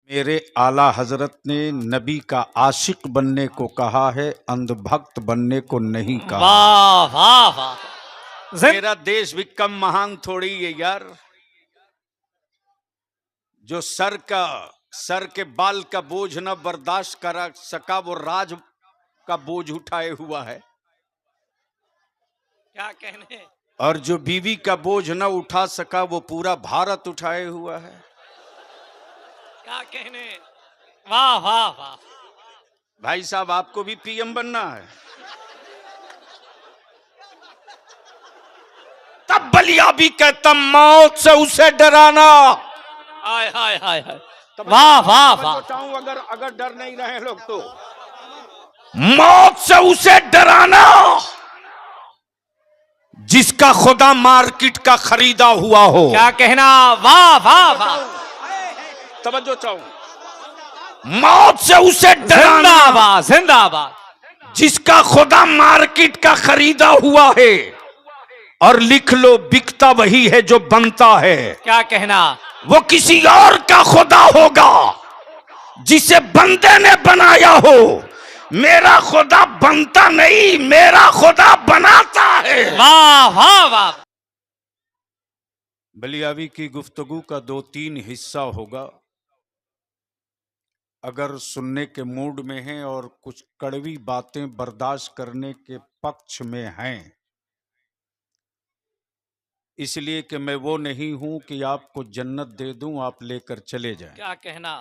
मेरे आला हजरत ने नबी का आशिक बनने को कहा है, अंधभक्त बनने को नहीं कहा। वाह वाह वाह। मेरा देश भी कम महान थोड़ी है यार, जो सर के बाल का बोझ न बर्दाश्त करा सका वो राज का बोझ उठाए हुआ है। क्या कहने। और जो बीवी का बोझ न उठा सका वो पूरा भारत उठाए हुआ है। क्या कहने। वाह वाह वाह। भाई साहब, आपको भी पीएम बनना है? तब बलिया भी कहता मौत से उसे डराना। हाय हाय हाय हाय। वाह वाह वाह। अगर डर नहीं रहे लोग तो मौत से उसे डराना जिसका खुदा मार्केट का खरीदा हुआ हो। क्या कहना। वाह वाह वाह। तवज्जो चाहूं। मौत से उसे डराना जिंदाबाद जिंदाबाद। जिसका खुदा मार्केट का खरीदा हुआ है। और लिख लो, बिकता वही है जो बनता है। क्या कहना। वो किसी और का खुदा होगा जिसे बंदे ने बनाया हो। मेरा खुदा बनता नहीं, मेरा खुदा बनाता है। वाह वाह वाह। बलियावी की गुफ्तगू का 2-3 हिस्सा होगा। अगर सुनने के मूड में हैं और कुछ कड़वी बातें बर्दाश्त करने के पक्ष में हैं, इसलिए कि मैं वो नहीं हूं कि आपको जन्नत दे दूं आप लेकर चले जाएं। क्या कहना।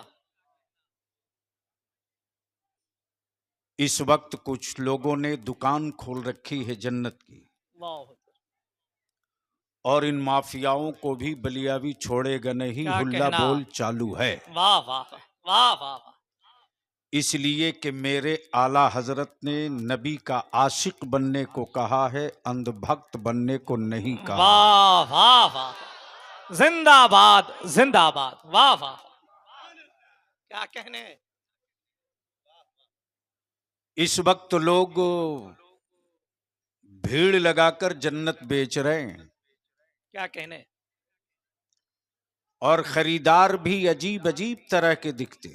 इस वक्त कुछ लोगों ने दुकान खोल रखी है जन्नत की, और इन माफियाओं को भी बलियावी छोड़ेगा नहीं। हुल्ला बोल चालू है। वाह वाह वाह वाह वाह। इसलिए कि मेरे आला हजरत ने नबी का आशिक बनने को कहा है, अंधभक्त बनने को नहीं कहा। वाह वाह वाह। जिंदाबाद जिंदाबाद। वाह वाह। क्या कहने। इस वक्त लोग भीड़ लगाकर जन्नत बेच रहे हैं। क्या कहने। और खरीदार भी अजीब अजीब तरह के दिखते।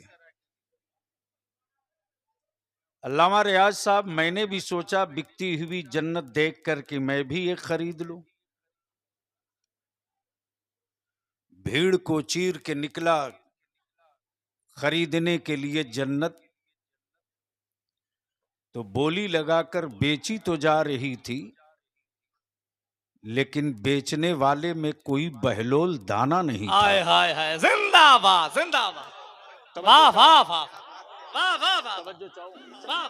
अल्लामा रियाज साहब, मैंने भी सोचा बिकती हुई जन्नत देख कर कि मैं भी एक खरीद लूं। भीड़ को चीर के निकला खरीदने के लिए जन्नत, तो बोली लगाकर बेची तो जा रही थी, लेकिन बेचने वाले में कोई बहलोल दाना नहीं था। हाय हाय हाय। जिंदाबाद जिंदाबाद। वाह वाह वाह वाह वाह वाह। वाह।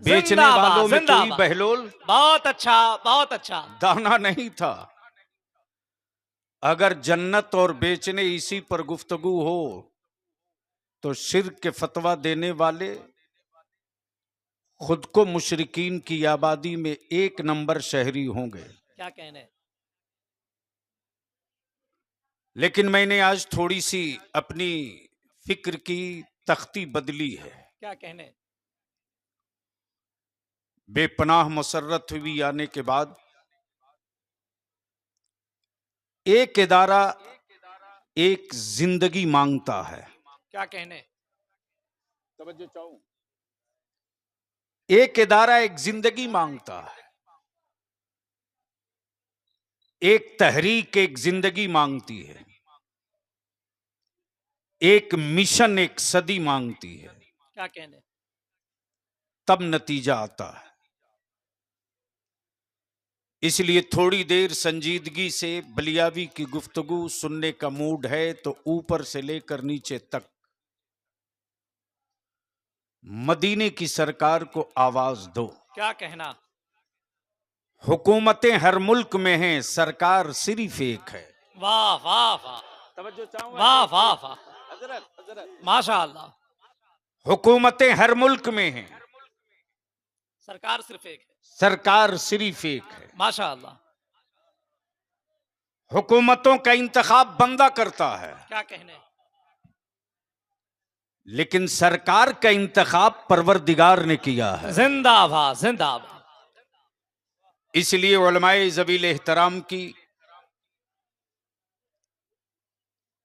बेचने वालों में कोई बहलोल बहुत अच्छा बहुत अच्छा। दाना नहीं था। अगर जन्नत और बेचने इसी पर गुफ्तगू हो तो शिर्क के फतवा देने वाले खुद को मुशरिकीन की आबादी में 1 नंबर शहरी होंगे। क्या कहने। लेकिन मैंने आज थोड़ी सी अपनी फिक्र की तख्ती बदली है। क्या कहने। बेपनाह मसर्रत हुई आने के बाद एक इदारा एक जिंदगी मांगता है। क्या कहने। तवज्जो चाहूं। एक इदारा एक जिंदगी मांगता है। एक तहरीक एक जिंदगी मांगती है। एक मिशन एक सदी मांगती है। क्या कहने। तब नतीजा आता है। इसलिए थोड़ी देर संजीदगी से बलियावी की गुफ्तगू सुनने का मूड है तो ऊपर से लेकर नीचे तक मदीने की सरकार को आवाज दो। क्या कहना। हुकूमतें हर मुल्क में हैं, सरकार सिर्फ एक है। वाह वाह वाह। तवज्जो चाहूं। वाह वाह वाह। माशाअल्लाह। हुकूमतें हर मुल्क में हैं, सरकार सिर्फ एक है। सरकार सिर्फ एक है। माशाअल्लाह। हुकूमतों का इंतखाब बंदा करता है, क्या कहने। लेकिन सरकार का इंतखाब परवरदिगार ने किया है। जिंदाबाद जिंदाबाद। इसलिए उलमाए ज़वील एहतराम की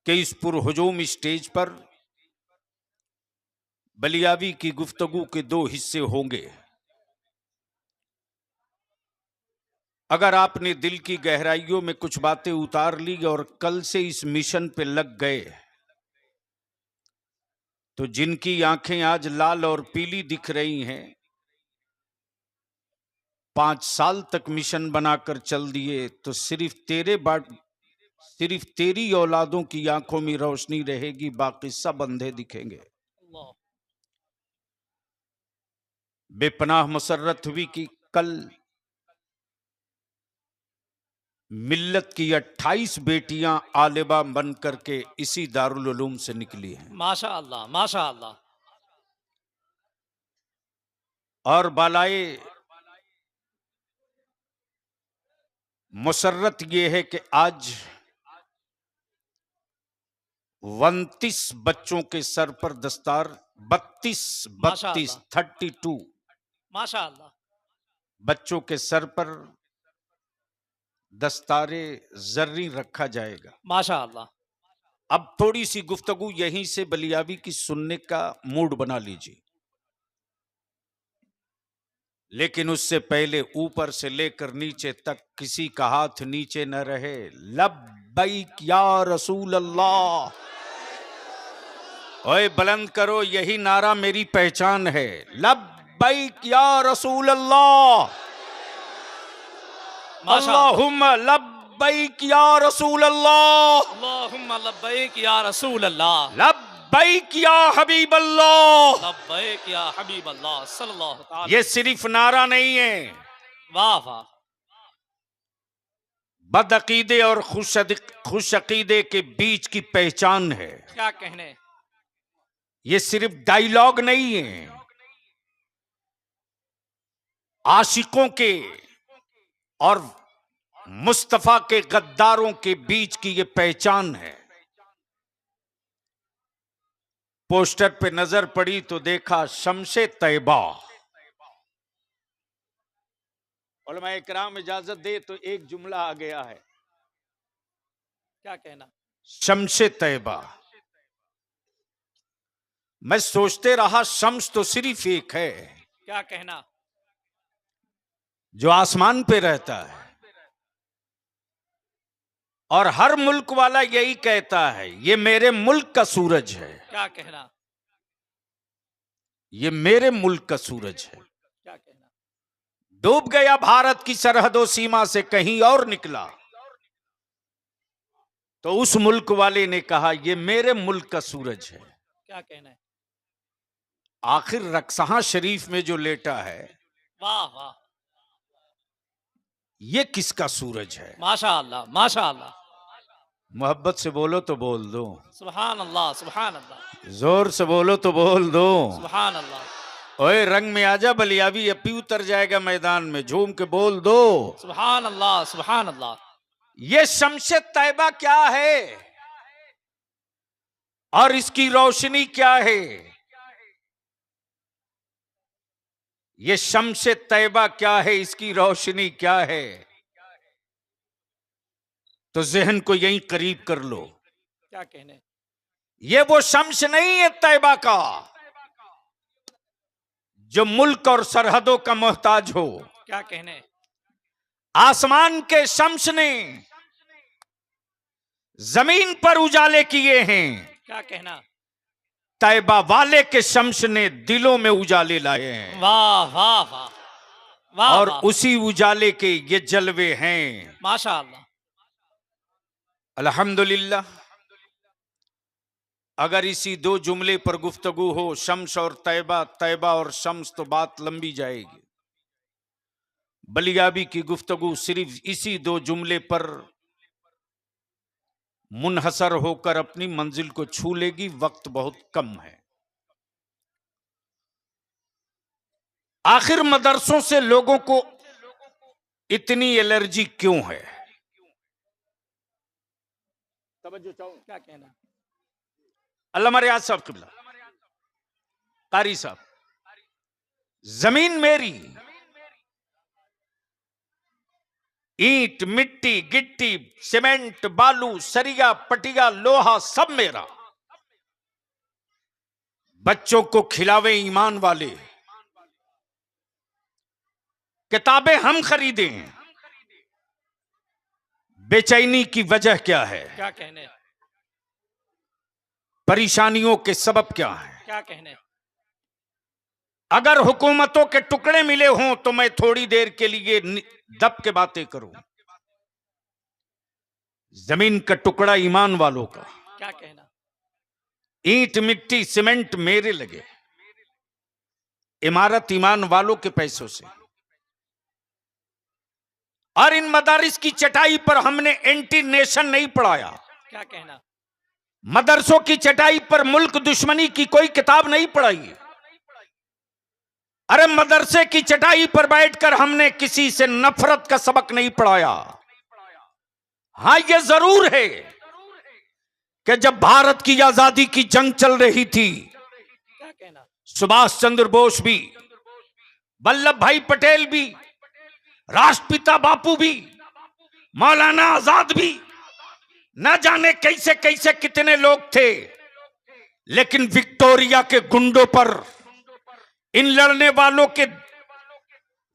के इस पुरहुजूम स्टेज पर बलियावी की गुफ्तगू के दो हिस्से होंगे। अगर आपने दिल की गहराइयों में कुछ बातें उतार ली और कल से इस मिशन पे लग गए, तो जिनकी आंखें आज लाल और पीली दिख रही हैं, 5 साल तक मिशन बनाकर चल दिए तो सिर्फ तेरी औलादों की आंखों में रोशनी रहेगी, बाकी सब अंधे दिखेंगे। अल्लाह। बेपनाह मसर्रत हुई कि कल मिल्लत की 28 बेटियां आलिमा बन करके इसी दारुल उलूम से निकली हैं। माशा अल्लाह, माशा अल्लाह। और बालाए मुसर्रत ये है कि आज 29 बच्चों के सर पर दस्तार, 32 32 माशा अल्लाह। बच्चों के सर पर दस्तारे जर्री रखा जाएगा। माशा अल्लाह। अब थोड़ी सी गुफ्तगू यहीं से बलियावी की सुनने का मूड बना लीजिए, लेकिन उससे पहले ऊपर से लेकर नीचे तक किसी का हाथ नीचे न रहे। लब्बैक या रसूल अल्लाह, ओए बुलंद करो, यही नारा मेरी पहचान है। लब्बैक या रसूल अल्लाह, अल्लाहुम्मा लब्बैक या रसूल अल्लाह, अल्लाहुम्मा लब्बैक या रसूल अल्लाह, लब्बैक या हबीब अल्लाह। लब्बैक या हबीब अल्लाह सल्लल्लाहु ताला। ये सिर्फ नारा नहीं है, वाह वाह। बदअकीदे और खुश अकीदे के बीच की पहचान है। क्या कहने। ये सिर्फ डायलॉग नहीं है, आशिकों के और मुस्तफा के गद्दारों के बीच की ये पहचान है। पोस्टर पे नजर पड़ी तो देखा शम्शे तैयबा। उलमा इकराम इजाजत दे तो एक जुमला आ गया है, क्या कहना। शम्शे तैयबा। मैं सोचते रहा शम्स तो सिर्फ एक है, क्या कहना। जो आसमान पे रहता है, और हर मुल्क वाला यही कहता है ये मेरे मुल्क का सूरज है। क्या कहना। ये मेरे मुल्क का सूरज है। क्या कहना। डूब गया भारत की सरहदों सीमा से कहीं और निकला, तो उस मुल्क वाले ने कहा ये मेरे मुल्क का सूरज है। क्या कहना है। आखिर रक्सहा शरीफ में जो लेटा है, वाह वाह। ये किसका सूरज है। माशा अल्लाह, माशा अल्लाह। मोहब्बत से बोलो तो बोल दो, सुभान अल्लाह, सुभान अल्लाह। जोर से बोलो तो बोल दो। सुभान अल्लाह। ओए रंग में आजा बलियावी, अपी उतर जाएगा मैदान में, झूम के बोल दो। सुभान अल्लाह, सुभान अल्लाह। ये शम्शे तैयबा क्या है और इसकी रोशनी क्या है। ये शम्शे तैयबा क्या है, इसकी रोशनी क्या है, तो जहन को यहीं करीब कर लो। क्या कहने। ये वो शम्स नहीं है तैयबा का जो मुल्क और सरहदों का मोहताज हो। क्या कहने। आसमान के शम्स ने जमीन पर उजाले किए हैं, क्या कहना। तैयबा वाले के शम्स ने दिलों में उजाले लाए हैं। वाह वाह वाह वाह। और वाह। उसी उजाले के ये जलवे हैं। माशा अल्लाह। अल्हम्दुलिल्लाह। अगर इसी दो जुमले पर गुफ्तगू हो, शम्स और तैयबा, तैयबा और शम्स, तो बात लंबी जाएगी। बलियाबी की गुफ्तगू सिर्फ इसी दो जुमले पर मुनहसर होकर अपनी मंजिल को छू लेगी। वक्त बहुत कम है। आखिर मदरसों से लोगों को इतनी एलर्जी क्यों है। तवज्जो चाहूं। क्या कहना। अल्लामा रियाज साहब किबला, कारी साहब, जमीन मेरी, ईंट मिट्टी गिट्टी सीमेंट बालू सरिया पटिया लोहा सब मेरा। बच्चों को खिलावे ईमान वाले, किताबें हम खरीदें, बेचैनी की वजह क्या है, क्या कहने, परेशानियों के सबब क्या है। क्या कहने। अगर हुकूमतों के टुकड़े मिले हों तो मैं थोड़ी देर के लिए दब के बातें करूं। जमीन का टुकड़ा ईमान वालों का, क्या कहना। ईंट मिट्टी सीमेंट मेरे लगे, इमारत ईमान वालों के पैसों से। और इन मदारिस की चटाई पर हमने एंटी नेशन नहीं पढ़ाया। क्या कहना। मदरसों की चटाई पर मुल्क दुश्मनी की कोई किताब नहीं पढ़ाई। अरे मदरसे की चटाई पर बैठकर हमने किसी से नफरत का सबक नहीं पढ़ाया। हां, यह जरूर है कि जब भारत की आजादी की जंग चल रही थी, क्या कहना। सुभाष चंद्र बोस भी, वल्लभ भाई पटेल भी, राष्ट्रपिता बापू भी, मौलाना आजाद भी, न जाने कैसे कैसे कितने लोग थे, लेकिन विक्टोरिया के गुंडों पर इन लड़ने वालों के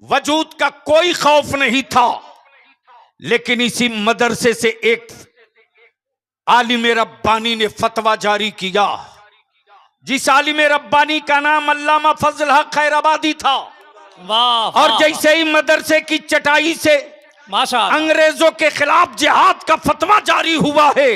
वजूद का कोई खौफ नहीं था। लेकिन इसी मदरसे से एक आलिम रब्बानी ने फतवा जारी किया, जिस आलिम रब्बानी का नाम अल्लामा फजल हक खैराबादी था। वाह। और जैसे ही मदरसे की चटाई से माशाअल्लाह अंग्रेजों के खिलाफ जिहाद का फतवा जारी हुआ है,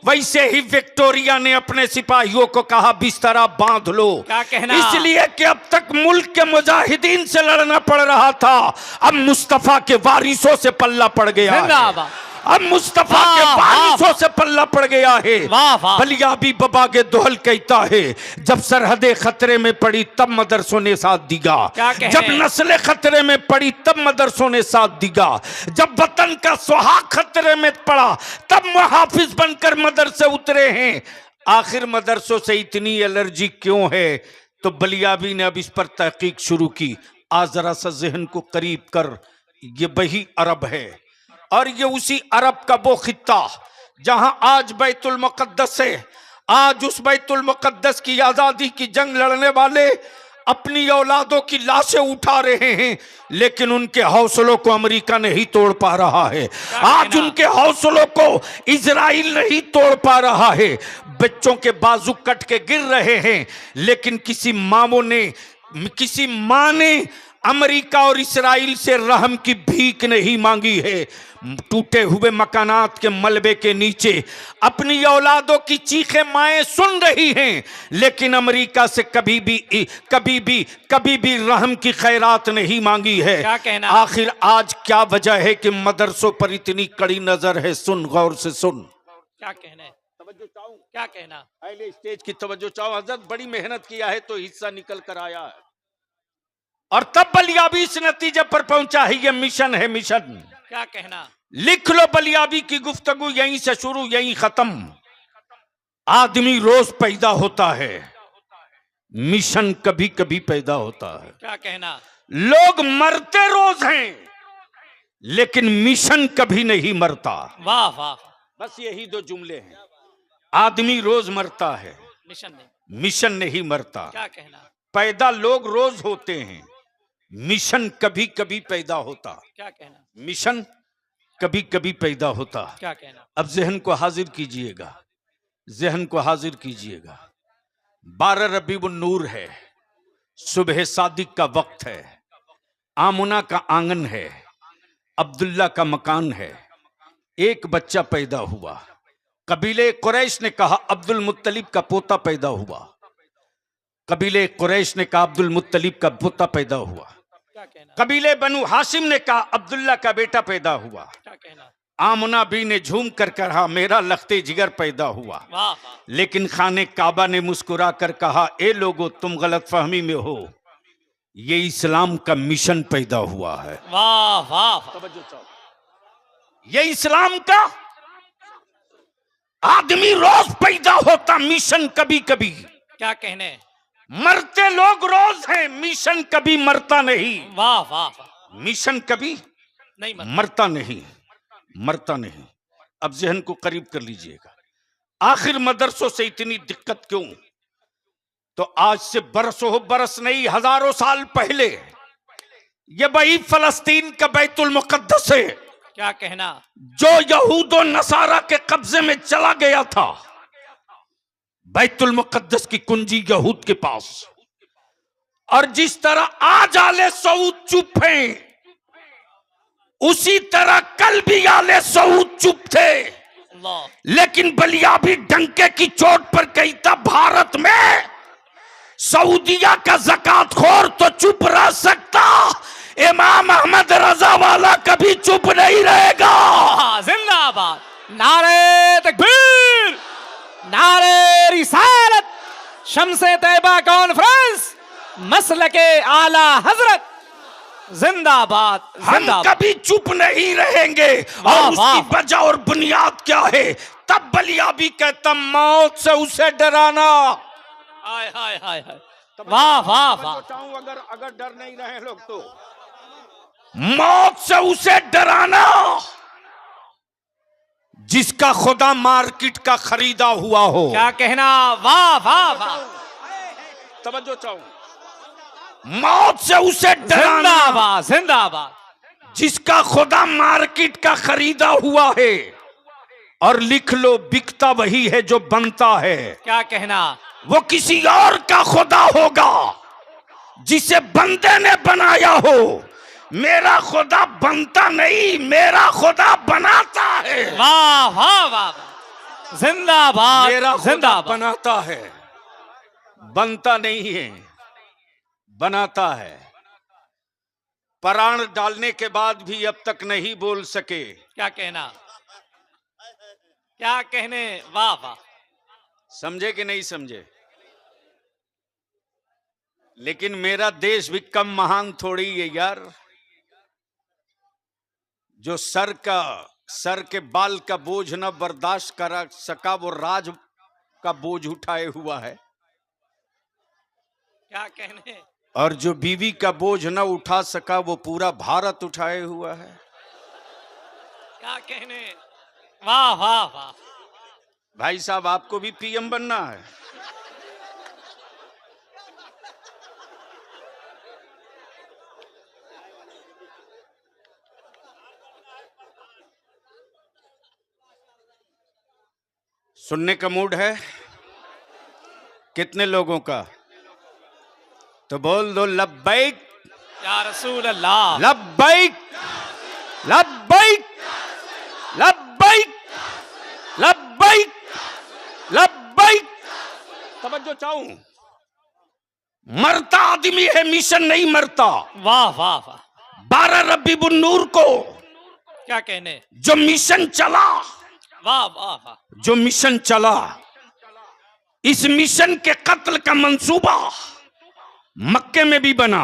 वैसे ही विक्टोरिया ने अपने सिपाहियों को कहा बिस्तरा बांध लो। क्या कहना। इसलिए कि अब तक मुल्क के मुजाहिदीन से लड़ना पड़ रहा था, अब मुस्तफा के वारिसों से पल्ला पड़ गया है। अब मुस्तफा के वारिसों से पल्ला पड़ गया है। बलियाबी बबा के दोहल कहता है, जब सरहदें खतरे में पड़ी तब मदरसों ने साथ दिया, जब नस्लें खतरे में पड़ी तब मदरसों ने साथ दिया, जब वतन का सुहाग खतरे में पड़ा तब मुहाफिज बनकर मदरसे उतरे हैं। आखिर मदरसों से इतनी एलर्जी क्यों है? तो बलियाबी ने अब इस पर तहकीक शुरू की। आज जरा सा जहन को करीब कर, ये वही अरब है और ये उसी अरब का वो खित्ता जहां आज बैतुल मुकद्दस है। आज उस बैतुल मुकद्दस की आजादी की जंग लड़ने वाले अपनी औलादों की लाशें उठा रहे हैं, लेकिन उनके हौसलों को अमेरिका नहीं तोड़ पा रहा है। आज उनके हौसलों को इजराइल नहीं तोड़ पा रहा है। बच्चों के बाजू कट के गिर रहे हैं, लेकिन किसी माँ ने अमेरिका और इस्राइल से रहम की भीख नहीं मांगी है। टूटे हुए मकानात के मलबे के नीचे अपनी औलादों की चीखें माएं सुन रही हैं, लेकिन अमेरिका से कभी भी रहम की खैरात नहीं मांगी है। क्या कहना। आखिर आज क्या वजह है कि मदरसों पर इतनी कड़ी नजर है? सुन, गौर से सुन। क्या कहना है? तवज्जो चाहूं। क्या कहना। पहले स्टेज की तवज्जो चाहूं। हजरत बड़ी मेहनत किया है तो हिस्सा निकल कर आया है, और तब बलियाबी इस नतीजे पर पहुंचा है। ये मिशन है, मिशन। क्या कहना। लिख लो, बलियाबी की गुफ्तगू यहीं से शुरू यहीं खत्म। आदमी रोज पैदा होता है, मिशन कभी कभी पैदा होता है। क्या कहना। लोग मरते रोज हैं, लेकिन मिशन कभी नहीं मरता। वाह वाह। बस यही दो जुमले हैं। आदमी रोज मरता है, मिशन नहीं मरता। क्या कहना। पैदा लोग रोज होते हैं, मिशन कभी कभी पैदा होता। क्या कहना। मिशन कभी कभी पैदा होता। क्या कहना। अब जहन को हाजिर कीजिएगा, जहन को हाजिर कीजिएगा। 12 रबीउन नूर है, सुबह सादिक का वक्त है, आमुना का आंगन है, अब्दुल्ला का मकान है। एक बच्चा पैदा हुआ। कबीले कुरैश ने कहा अब्दुल मुत्तलिब का पोता पैदा हुआ। कबीले कुरैश ने कहा अब्दुल मुत्तलिब का पोता पैदा हुआ। कबीले बनु हाशिम ने कहा अब्दुल्ला का बेटा पैदा हुआ। क्या कहना। आमुना बी ने झूम कर कहा मेरा लख्ते जिगर पैदा हुआ। लेकिन खाने काबा ने मुस्कुरा कर कहा ए लोगो तुम गलत फहमी में हो, ये इस्लाम का मिशन पैदा हुआ है। वाह वाह। ये इस्लाम का आदमी रोज पैदा होता, मिशन कभी कभी। क्या कहने। मरते लोग रोज हैं, मिशन कभी मरता नहीं। वाह वाह। मिशन कभी नहीं मरता नहीं, मरता नहीं। अब जहन को करीब कर लीजिएगा। आखिर मदरसों से इतनी दिक्कत क्यों? तो तो आज से बरसों बरस नहीं, हजारों साल पहले ये वही फलस्तीन का बैतुल मुकद्दस है, क्या कहना, जो यहूद और नसारा के कब्जे में चला गया था। बैतुल मुकद्दस की कुंजी यहूद के पास। और जिस तरह आज आले सऊद चुप हैं, उसी तरह कल भी आले सऊद चुप थे। अल्लाह, लेकिन बलियाबी डंके की चोट पर कही था, भारत में सऊदिया का ज़कात खोर तो चुप रह सकता, इमाम अहमद रजा वाला कभी चुप नहीं रहेगा। जिंदाबाद, नारे तकबीर, नारे रिसालत, शम्से तैयबा कॉन्फ्रेंस, मसलके आला हजरत, जिंदाबाद हम जिंदाबाद। कभी चुप नहीं रहेंगे। वाह, और उसकी वाह। वजह और बुनियाद क्या है? तब बलियाबी कहता, मौत से उसे डराना। हाय हाय हाय हाय, वाह वाह वाह, अगर डर नहीं रहे लोग तो मौत से उसे डराना जिसका खुदा मार्केट का खरीदा हुआ हो। क्या कहना, वाह वाह वाह, तवज्जो चाहूं, मौत से उसे डराना जिंदाबाद जिंदाबाद। जिसका खुदा मार्केट का खरीदा हुआ है। और लिख लो, बिकता वही है जो बनता है। क्या कहना, वो किसी और का खुदा होगा जिसे बंदे ने बनाया हो। मेरा खुदा बनता नहीं, मेरा खुदा बनाता है। वाह वाह वाह, जिंदाबाद मेरा खुदा जिंदाबाद। बनाता है, बनता नहीं है, बनाता है। प्राण डालने के बाद भी अब तक नहीं बोल सके। क्या कहना, क्या कहने, वाह वाह। समझे कि नहीं समझे? लेकिन मेरा देश भी कम महान थोड़ी है यार, जो सर के बाल का बोझ न बर्दाश्त कर सका, वो राज का बोझ उठाए हुआ है। क्या कहने, और जो बीवी का बोझ न उठा सका, वो पूरा भारत उठाए हुआ है। क्या कहने, वाह वाह वाह। भाई साहब, आपको भी पीएम बनना है? सुनने का मूड है कितने लोगों का? तो बोल दो लब्बैक या रसूल अल्लाह, लब्बैक लब्बैक लब्बैक लब्बैक लब्बैक। तवज्जो चाहूं, मरता आदमी है, मिशन नहीं मरता। वाह वाह वाह। 12 रबीउन नूर को क्या कहने, जो मिशन चला, वाह वाह वाह, जो मिशन चला, इस मिशन के कत्ल का मंसूबा मक्के में भी बना,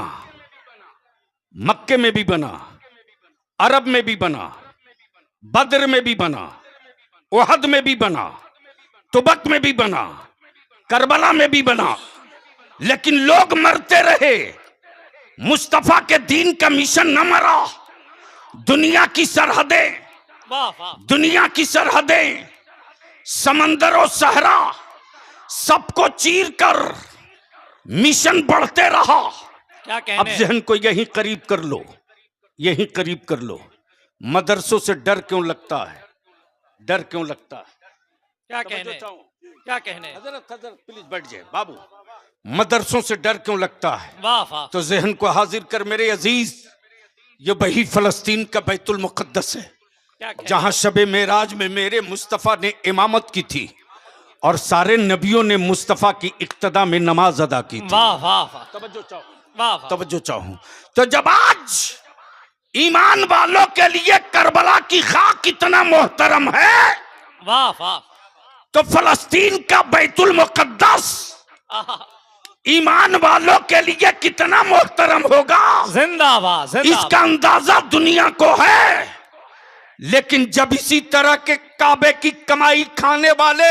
मक्के में भी बना, अरब में भी बना, बद्र में भी बना, उहद में भी बना, तुबक में भी बना, करबला में भी बना। लेकिन लोग मरते रहे, मुस्तफा के दीन का मिशन न मरा। दुनिया की सरहदें, वाह वाह, दुनिया की सरहदें, समंदर और सहरा, सबको चीर कर मिशन बढ़ते रहा। क्या अब कहने, जहन को यहीं करीब कर लो, यहीं करीब कर लो। मदरसों से डर क्यों लगता है? डर क्यों लगता है? क्या कहने, क्या कहने, हजरत प्लीज बैठ जाए बाबू। मदरसों से डर क्यों लगता है? वाह वाह, तो जहन को हाजिर कर मेरे अजीज, ये वही फलस्तीन का बैतुल मुकद्दस है, क्या कहने, जहां शबे मेराज में मेरे मुस्तफा ने इमामत की थी और सारे नबियों ने मुस्तफा की इक्तदा में नमाज अदा की थी। वाह वाह वाह, तवज्जो चाहो, वाह वाह, तवज्जो चाहूं। तो जब आज ईमान वालों के लिए करबला की खाक इतना मोहतरम है, वाह वाह, तो फलस्तीन का बैतुल मुकद्दस आहा, ईमान वालों के लिए कितना मोहतरम होगा, जिंदाबाद जिंदाबाद। इसका अंदाजा दुनिया को है। लेकिन जब इसी तरह के काबे की कमाई खाने वाले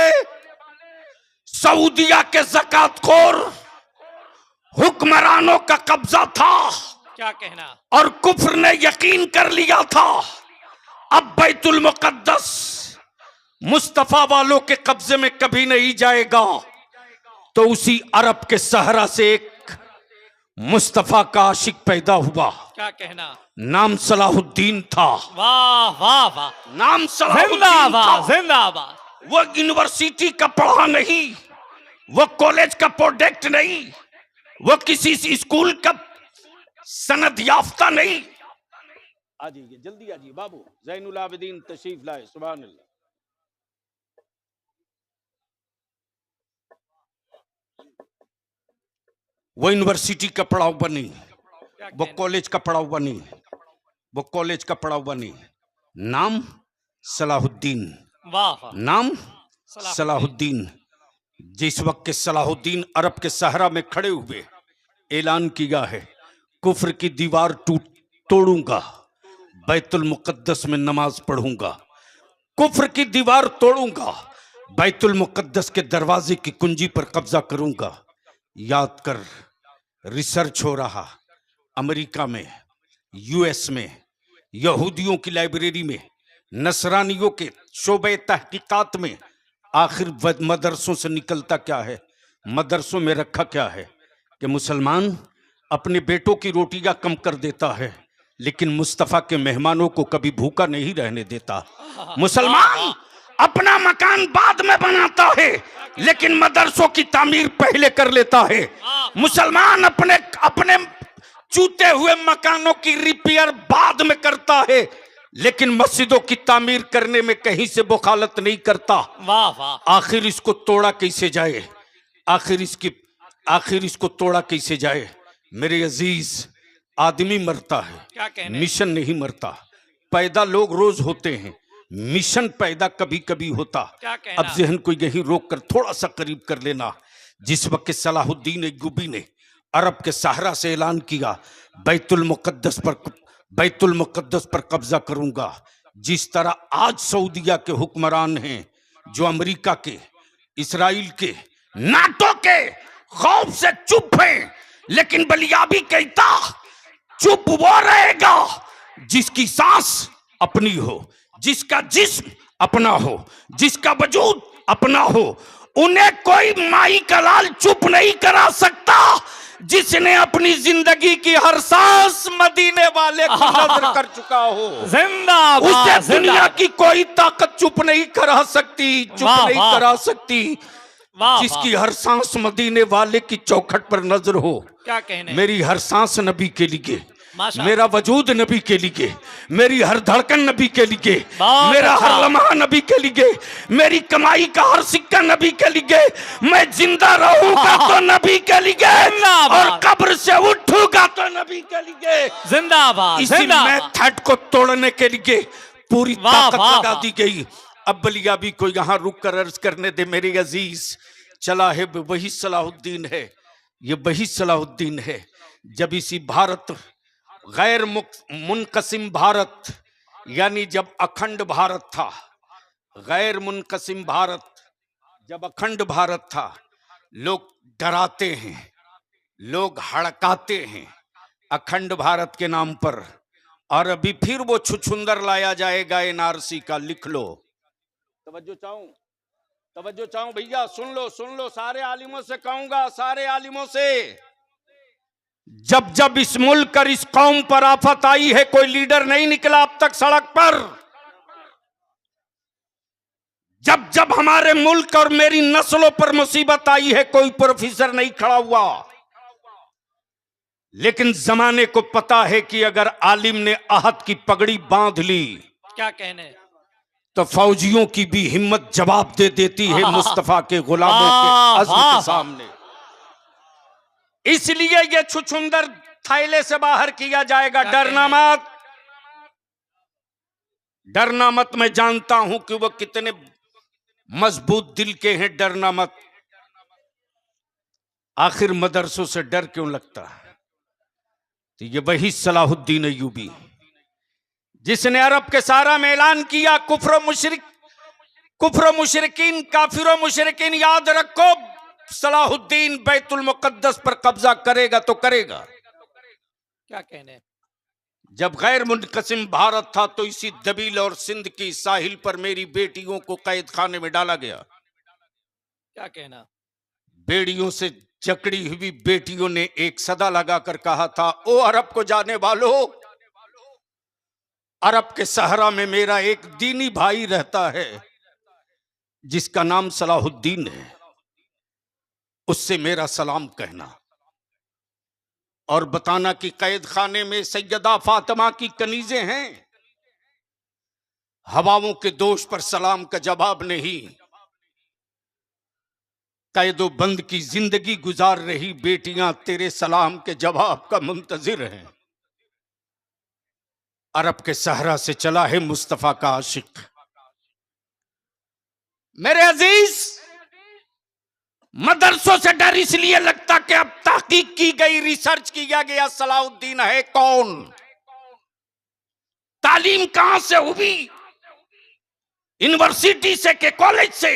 सऊदिया के ज़कातखोर हुक्मरानों का कब्जा था क्या कहना, और कुफ्र ने यकीन कर लिया था अब बैतुल मुकद्दस मुस्तफा वालों के कब्जे में कभी नहीं जाएगा, तो उसी अरब के सहरा से एक मुस्तफा का आशिक पैदा हुआ। क्या कहना, नाम सलाहुद्दीन था। वाह वाह वाह, नाम सलाहुद्दीन जिंदाबाद था। जिंदाबाद। वो यूनिवर्सिटी का पढ़ा नहीं, वो कॉलेज का प्रोडक्ट नहीं, वो किसी स्कूल का सनद याफ्ता नहीं। आ जाइए, जल्दी आ जाइए बाबू। जैनुल आबिदीन तशरीफ लाए। सुभान अल्लाह। वो यूनिवर्सिटी का पढ़ा हुआ नहीं, वो कॉलेज का पढ़ा हुआ नहीं, वो कॉलेज का पढ़ा हुआ नहीं। नाम सलाहुद्दीन, वाह वाह, नाम सलाहुद्दीन। जिस वक्त के सलाहुद्दीन अरब के सहरा में खड़े हुए ऐलान किया है, कुफ्र की दीवार तोड़ूंगा, बैतुल मुकद्दस में नमाज पढ़ूंगा, कुफ्र की दीवार तोड़ूंगा, बैतुल मुकद्दस के दरवाजे की कुंजी पर कब्जा करूंगा। याद कर, रिसर्च हो रहा अमेरिका में, यूएस में, यहूदियों की लाइब्रेरी में, नसरानियों के शोबे तहकीकात में। आखिर मदरसों से निकलता क्या है, मदरसों में रखा क्या है कि मुसलमान अपने बेटों की रोटियां कम कर देता है, लेकिन मुस्तफा के मेहमानों को कभी भूखा नहीं रहने देता। मुसलमान अपना मकान बाद में बनाता है, लेकिन मदरसों की तामीर पहले कर लेता है। मुसलमान अपने अपने चूते हुए मकानों की रिपेयर बाद में करता है, लेकिन मस्जिदों की तामीर करने में कहीं से बखालत नहीं करता। वाह वाह। आखिर इसको तोड़ा कैसे जाए, आखिर इसको तोड़ा कैसे जाए। मेरे अजीज, आदमी मरता है, क्या कहने, मिशन नहीं मरता। पैदा लोग रोज होते हैं, मिशन पैदा कभी कभी होता। क्या कहना? अब जहन को यही रोक कर थोड़ा सा करीब कर लेना। जिस वक्त सलाहुद्दीन अय्यूबी ने अरब के सहरा से ऐलान किया, बैतुल मुकद्दस पर कब्जा करूंगा, जिस तरह आज सऊदिया के हुक्मरान हैं, जो अमेरिका के, इसराइल के, नाटो के खौफ से चुप हैं, लेकिन बलियाबी कहता चुप वो रहेगा जिसकी सांस अपनी हो, जिसका जिस्म अपना हो, जिसका वजूद अपना हो। उन्हें कोई माई का लाल चुप नहीं करा सकता, जिसने अपनी जिंदगी की हर सांस मदीने वाले को नजर कर चुका हो। जिंदाबाद, उसे दुनिया की कोई ताकत चुप नहीं करा सकती, चुप वाह, नहीं वाह। करा सकती, वाह, जिसकी हर सांस मदीने वाले की चौखट पर नजर हो। क्या कहने, मेरी हर सांस नबी के लिए, माशा मेरा वजूद नबी के लिए, मेरी हर धड़कन नबी के लिए, बहुत मेरा अच्छा। हर लम्हा नबी के लिए, मेरी कमाई का हर सिक्का नबी के लिए, मैं जिंदा रहूंगा तो नबी के लिए, जिंदाबाद। और कब्र से उठूंगा तो नबी के लिए। जिंदाबाद इसी जिंदाबाद। मेथड को तोड़ने के लिए पूरी वाह, ताकत वाह, लगा वाह। दी गई। अब बलियाबी को यहाँ रुक कर अर्ज करने दे मेरे अजीज। चला है वही सलाहुद्दीन है, ये वही सलाहुद्दीन है। जब इसी भारत, गैर मुनकसिम भारत, यानी जब अखंड भारत था, गैर मुनकसिम भारत, जब अखंड भारत था, लोग डराते हैं, लोग हड़काते हैं अखंड भारत के नाम पर, और अभी फिर वो छुछुंदर लाया जाएगा एनआरसी का। लिख लो। तवज्जो चाहूं भैया, सुन लो, सारे आलिमों से कहूंगा, सारे आलिमों से। जब जब इस मुल्क और इस कौम पर आफत आई है, कोई लीडर नहीं निकला अब तक सड़क पर। जब जब हमारे मुल्क और मेरी नस्लों पर मुसीबत आई है, कोई प्रोफेसर नहीं खड़ा हुआ। लेकिन जमाने को पता है कि अगर आलिम ने आहद की पगड़ी बांध ली, क्या कहने, तो फौजियों की भी हिम्मत जवाब दे देती है मुस्तफा के गुलामों के अज़्म के सामने। इसलिए ये छुछुंदर थैले से बाहर किया जाएगा। डरना मत, डरना मत। मैं जानता हूं कि वो कितने मजबूत दिल के हैं। डरना मत। आखिर मदरसों से डर क्यों लगता है? तो ये वही सलाहुद्दीन अय्यूबी जिसने अरब के सारा में ऐलान किया, कुफ्र मुशरिकीन, काफिर मुशरिकीन, याद रखो सलाहुद्दीन बैतुल मुकद्दस पर कब्जा करेगा तो करेगा। क्या कहने, जब गैर मुनकसिम भारत था तो इसी दबील और सिंध की साहिल पर मेरी बेटियों को कैद खाने में डाला गया। क्या कहना, बेड़ियों से जकड़ी हुई बेटियों ने एक सदा लगाकर कहा था, ओ अरब को जाने वालों, अरब के सहरा में मेरा एक दीनी भाई रहता है जिसका नाम सलाहुद्दीन है, उससे मेरा सलाम कहना और बताना कि कैद खाने में सैयदा फातिमा की कनीजें हैं। हवाओं के दोष पर सलाम का जवाब नहीं, कैदो बंद की जिंदगी गुजार रही बेटियां तेरे सलाम के जवाब का मुंतजिर हैं। अरब के सहरा से चला है मुस्तफा का आशिक। मेरे अजीज, मदरसों से डर इसलिए लगता कि अब तहकीक की गई, रिसर्च किया गया सलाहुद्दीन है कौन, तालीम कहां से हुई, यूनिवर्सिटी से के कॉलेज से,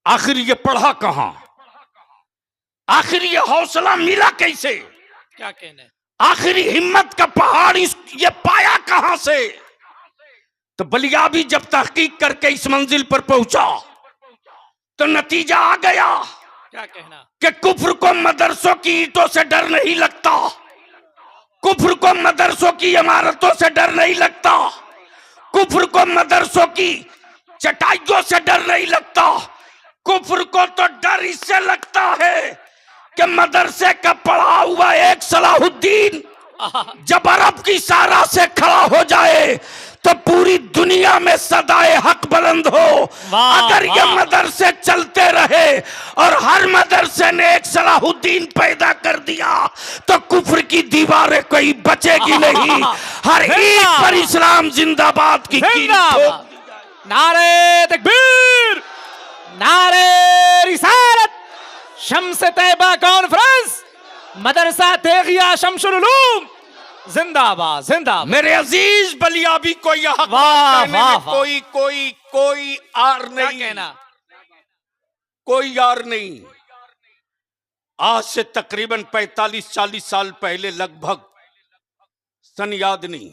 आखिर ये पढ़ा कहां, आखिर ये हौसला मिला कैसे, क्या कहने, आखिर हिम्मत का पहाड़ ये पाया कहां से। तो बलियाबी जब तहकीक करके इस मंजिल पर पहुंचा तो नतीजा आ गया, क्या कहना, कि कुफ्र को मदरसों की ईंटों से डर नहीं लगता, कुफ्र को मदरसों की इमारतों से डर नहीं लगता, कुफ्र को मदरसों की चटाइयों से डर नहीं लगता, कुफ्र को तो डर इससे लगता है कि मदरसे का पढ़ा हुआ एक सलाहुद्दीन जब अरब की सारा से खड़ा हो जाए तो पूरी दुनिया में सदाए हक बुलंद हो। अगर ये मदरसे चलते रहे और हर मदरसे ने एक सलाहुद्दीन पैदा कर दिया तो कुफ्र की दीवारें कोई बचेगी नहीं। हर ईद पर इस्लाम जिंदाबाद की नारे तकबीर, नारे रिसालत, शम्स तैयबा कॉन्फ्रेंस, मदरसा तेगिया शमसुल उलूम जिंदाबाद जिंदाबाद। मेरे अजीज बलियाबी को यहाँ कोई कोई कोई आर नहीं, कहना कोई आर नहीं। आज से तकरीबन 45-40 साल पहले लगभग, सन याद नहीं,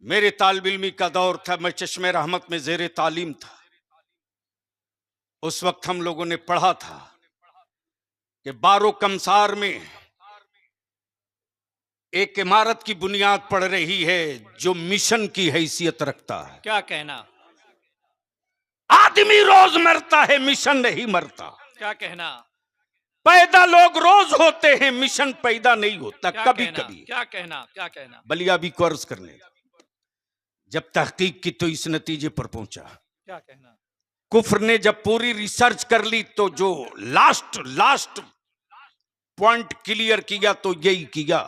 मेरे तालिब इल्मी का दौर था, मैं चश्मे रहमत में जेरे तालीम था। उस वक्त हम लोगों ने पढ़ा था कि बारो कमसार में एक इमारत की बुनियाद पड़ रही है जो मिशन की हैसियत रखता है। क्या कहना, आदमी रोज मरता है, मिशन नहीं मरता। क्या कहना, पैदा लोग रोज होते हैं, मिशन पैदा नहीं होता कभी कभी। क्या कहना, क्या कहना, बलियाबी को अर्ज करने जब तहकीक की तो इस नतीजे पर पहुंचा। क्या कहना, कुफ्र ने जब पूरी रिसर्च कर ली तो जो लास्ट पॉइंट क्लियर किया तो यही किया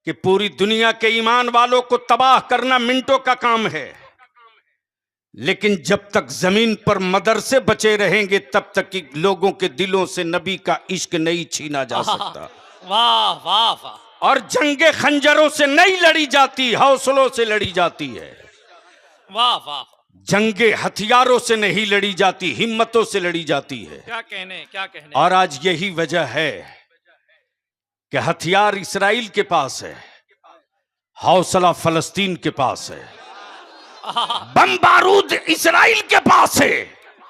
कि पूरी दुनिया के ईमान वालों को तबाह करना मिनटों का काम है, लेकिन जब तक जमीन पर मदरसे बचे रहेंगे तब तक कि लोगों के दिलों से नबी का इश्क नहीं छीना जा सकता। वाह वाह वाह। और जंगे खंजरों से नहीं लड़ी जाती, हौसलों से लड़ी जाती है। वाह वाह। जंगे हथियारों से नहीं लड़ी जाती, हिम्मतों से लड़ी जाती है। क्या कहने, क्या कहने। और आज यही वजह है कि हथियार इसराइल के पास है, हौसला फलस्तीन के पास है, बम बारूद इसराइल के पास है।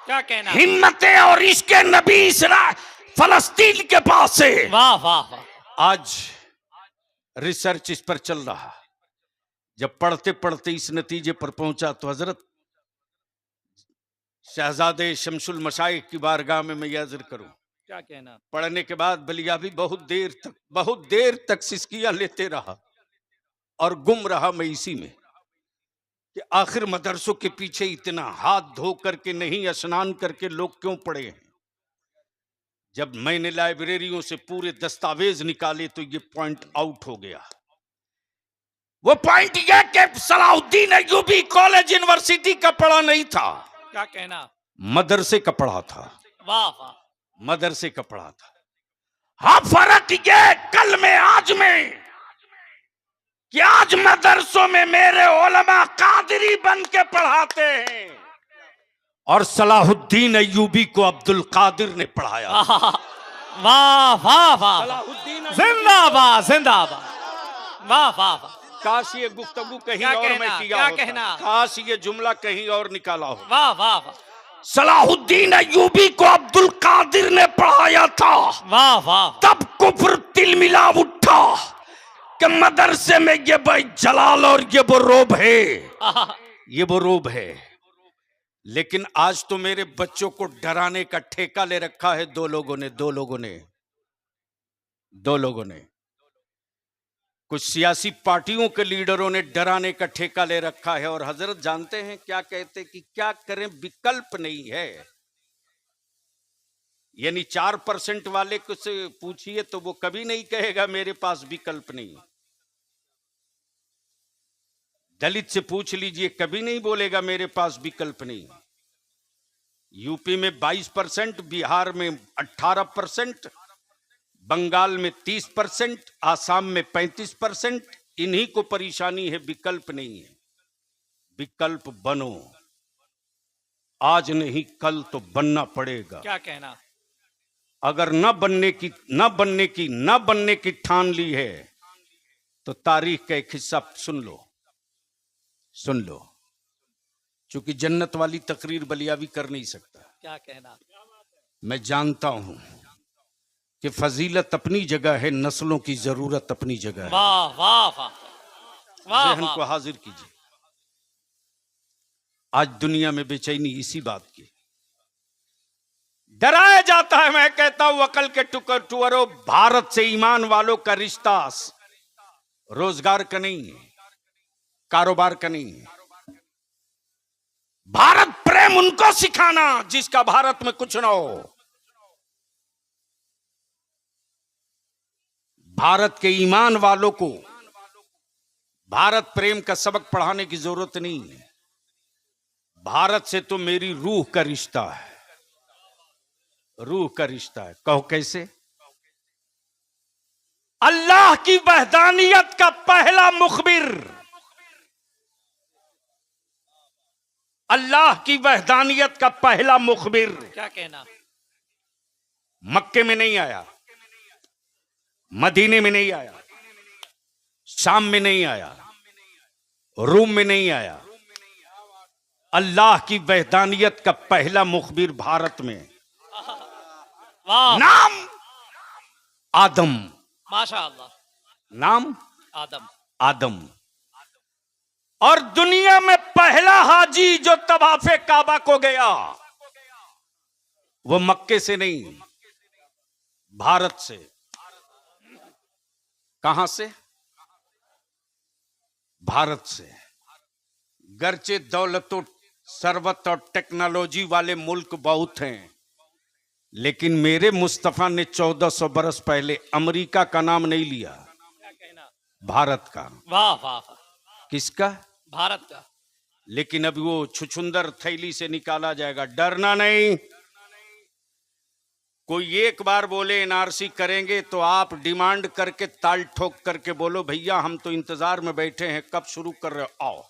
क्या कहना, हिम्मतें और इश्क नबी फलस्तीन के पास है। वाह वाह वाह। आज रिसर्च इस पर चल रहा। जब पढ़ते पढ़ते इस नतीजे पर पहुंचा तो हजरत शहजादे शमसुल मशाइख की बारगाह में मैं यह अर्ज करूं, क्या कहना, पढ़ने के बाद बलियाबी बहुत देर तक सिसकियां लेते रहा और गुम रहा मैं इसी में कि आखिर मदरसों के पीछे इतना हाथ धो करके नहीं, स्नान करके लोग क्यों पड़े हैं। जब मैंने लाइब्रेरियों से पूरे दस्तावेज निकाले तो ये पॉइंट आउट हो गया। वो पॉइंट यह कि सलाहुद्दीन अय्यूबी कॉलेज यूनिवर्सिटी का पढ़ा नहीं था। क्या कहना, मदरसे का पढ़ा था। वाह वाह। मदरसे का पढ़ा था। हाँ, फर्क ये कल में आज में कि आज मदरसों में मेरे उलमा कादरी बन के पढ़ाते हैं और सलाहुद्दीन अय्यूबी को अब्दुल कादिर ने पढ़ाया। वाह वाह वाह। जिंदाबाद जिंदाबाद। वाह वाह वाह। काश ये गुफ्तगू कहीं क्या और कहना, मैं किया क्या होता। कहना, काश ये जुमला कहीं और निकाला हो। वाह वाह वाह। सलाहुद्दीन अय्यूबी को अब्दुल कादिर ने पढ़ाया था। वाह वाह तब कुफ्र तिलमिला उठा कि मदरसे में ये भाई जलाल और ये वो रोब है, ये वो रोब है। लेकिन आज तो मेरे बच्चों को डराने का ठेका ले रखा है दो लोगों ने। कुछ सियासी पार्टियों के लीडरों ने डराने का ठेका ले रखा है। और हजरत जानते हैं क्या कहते कि क्या करें, विकल्प नहीं है। यानी 4% वाले को से पूछिए तो वो कभी नहीं कहेगा मेरे पास विकल्प नहीं। दलित से पूछ लीजिए, कभी नहीं बोलेगा मेरे पास विकल्प नहीं। यूपी में 22%, बिहार में 18%, बंगाल में 30%, आसाम में 35%। इन्हीं को परेशानी है, विकल्प नहीं है। विकल्प बनो, आज नहीं कल तो बनना पड़ेगा। क्या कहना। अगर न बनने की ठान ली है तो तारीख का एक हिस्सा सुन लो। चूंकि जन्नत वाली तकरीर बलियावी कर नहीं सकता। क्या कहना। मैं जानता हूं कि फजीलत अपनी जगह है, नस्लों की जरूरत अपनी जगह है। वाह वाह वाह वाह जहन को हाजिर कीजिए। आज दुनिया में बेचैनी इसी बात की, डराया जाता है। मैं कहता हूं अकल के टुकड़ों, भारत से ईमान वालों का रिश्ता रोजगार का नहीं है, कारोबार का नहीं है। भारत प्रेम उनको सिखाना जिसका भारत में कुछ ना हो। भारत के ईमान वालों को भारत प्रेम का सबक पढ़ाने की जरूरत नहीं है। भारत से तो मेरी रूह का रिश्ता है, रूह का रिश्ता है। कहो कैसे? अल्लाह की वहदानियत का पहला मुखबिर, अल्लाह की वहदानियत का पहला मुखबिर क्या कहना। मक्के में नहीं आया, मदीने में नहीं आया, शाम में नहीं आया, रूम में नहीं आया। अल्लाह की वहदानियत का पहला मुखबिर भारत में। वाह। नाम आदम, माशाअल्लाह। नाम आदम। और दुनिया में पहला हाजी जो तवाफे काबा को गया वो मक्के से नहीं, भारत से। कहां से? भारत से। गर्चे दौलत, सरवत और टेक्नोलॉजी वाले मुल्क बहुत हैं, लेकिन मेरे मुस्तफा ने 1400 बरस पहले अमेरिका का नाम नहीं लिया, क्या कहना। भारत का। वाह वाह। किसका? भारत का। लेकिन अब वो छुछुंदर थैली से निकाला जाएगा। डरना नहीं। कोई एक बार बोले एनआरसी करेंगे तो आप डिमांड करके ताल ठोक करके बोलो भैया हम तो इंतजार में बैठे हैं, कब शुरू कर रहे हो, आओ।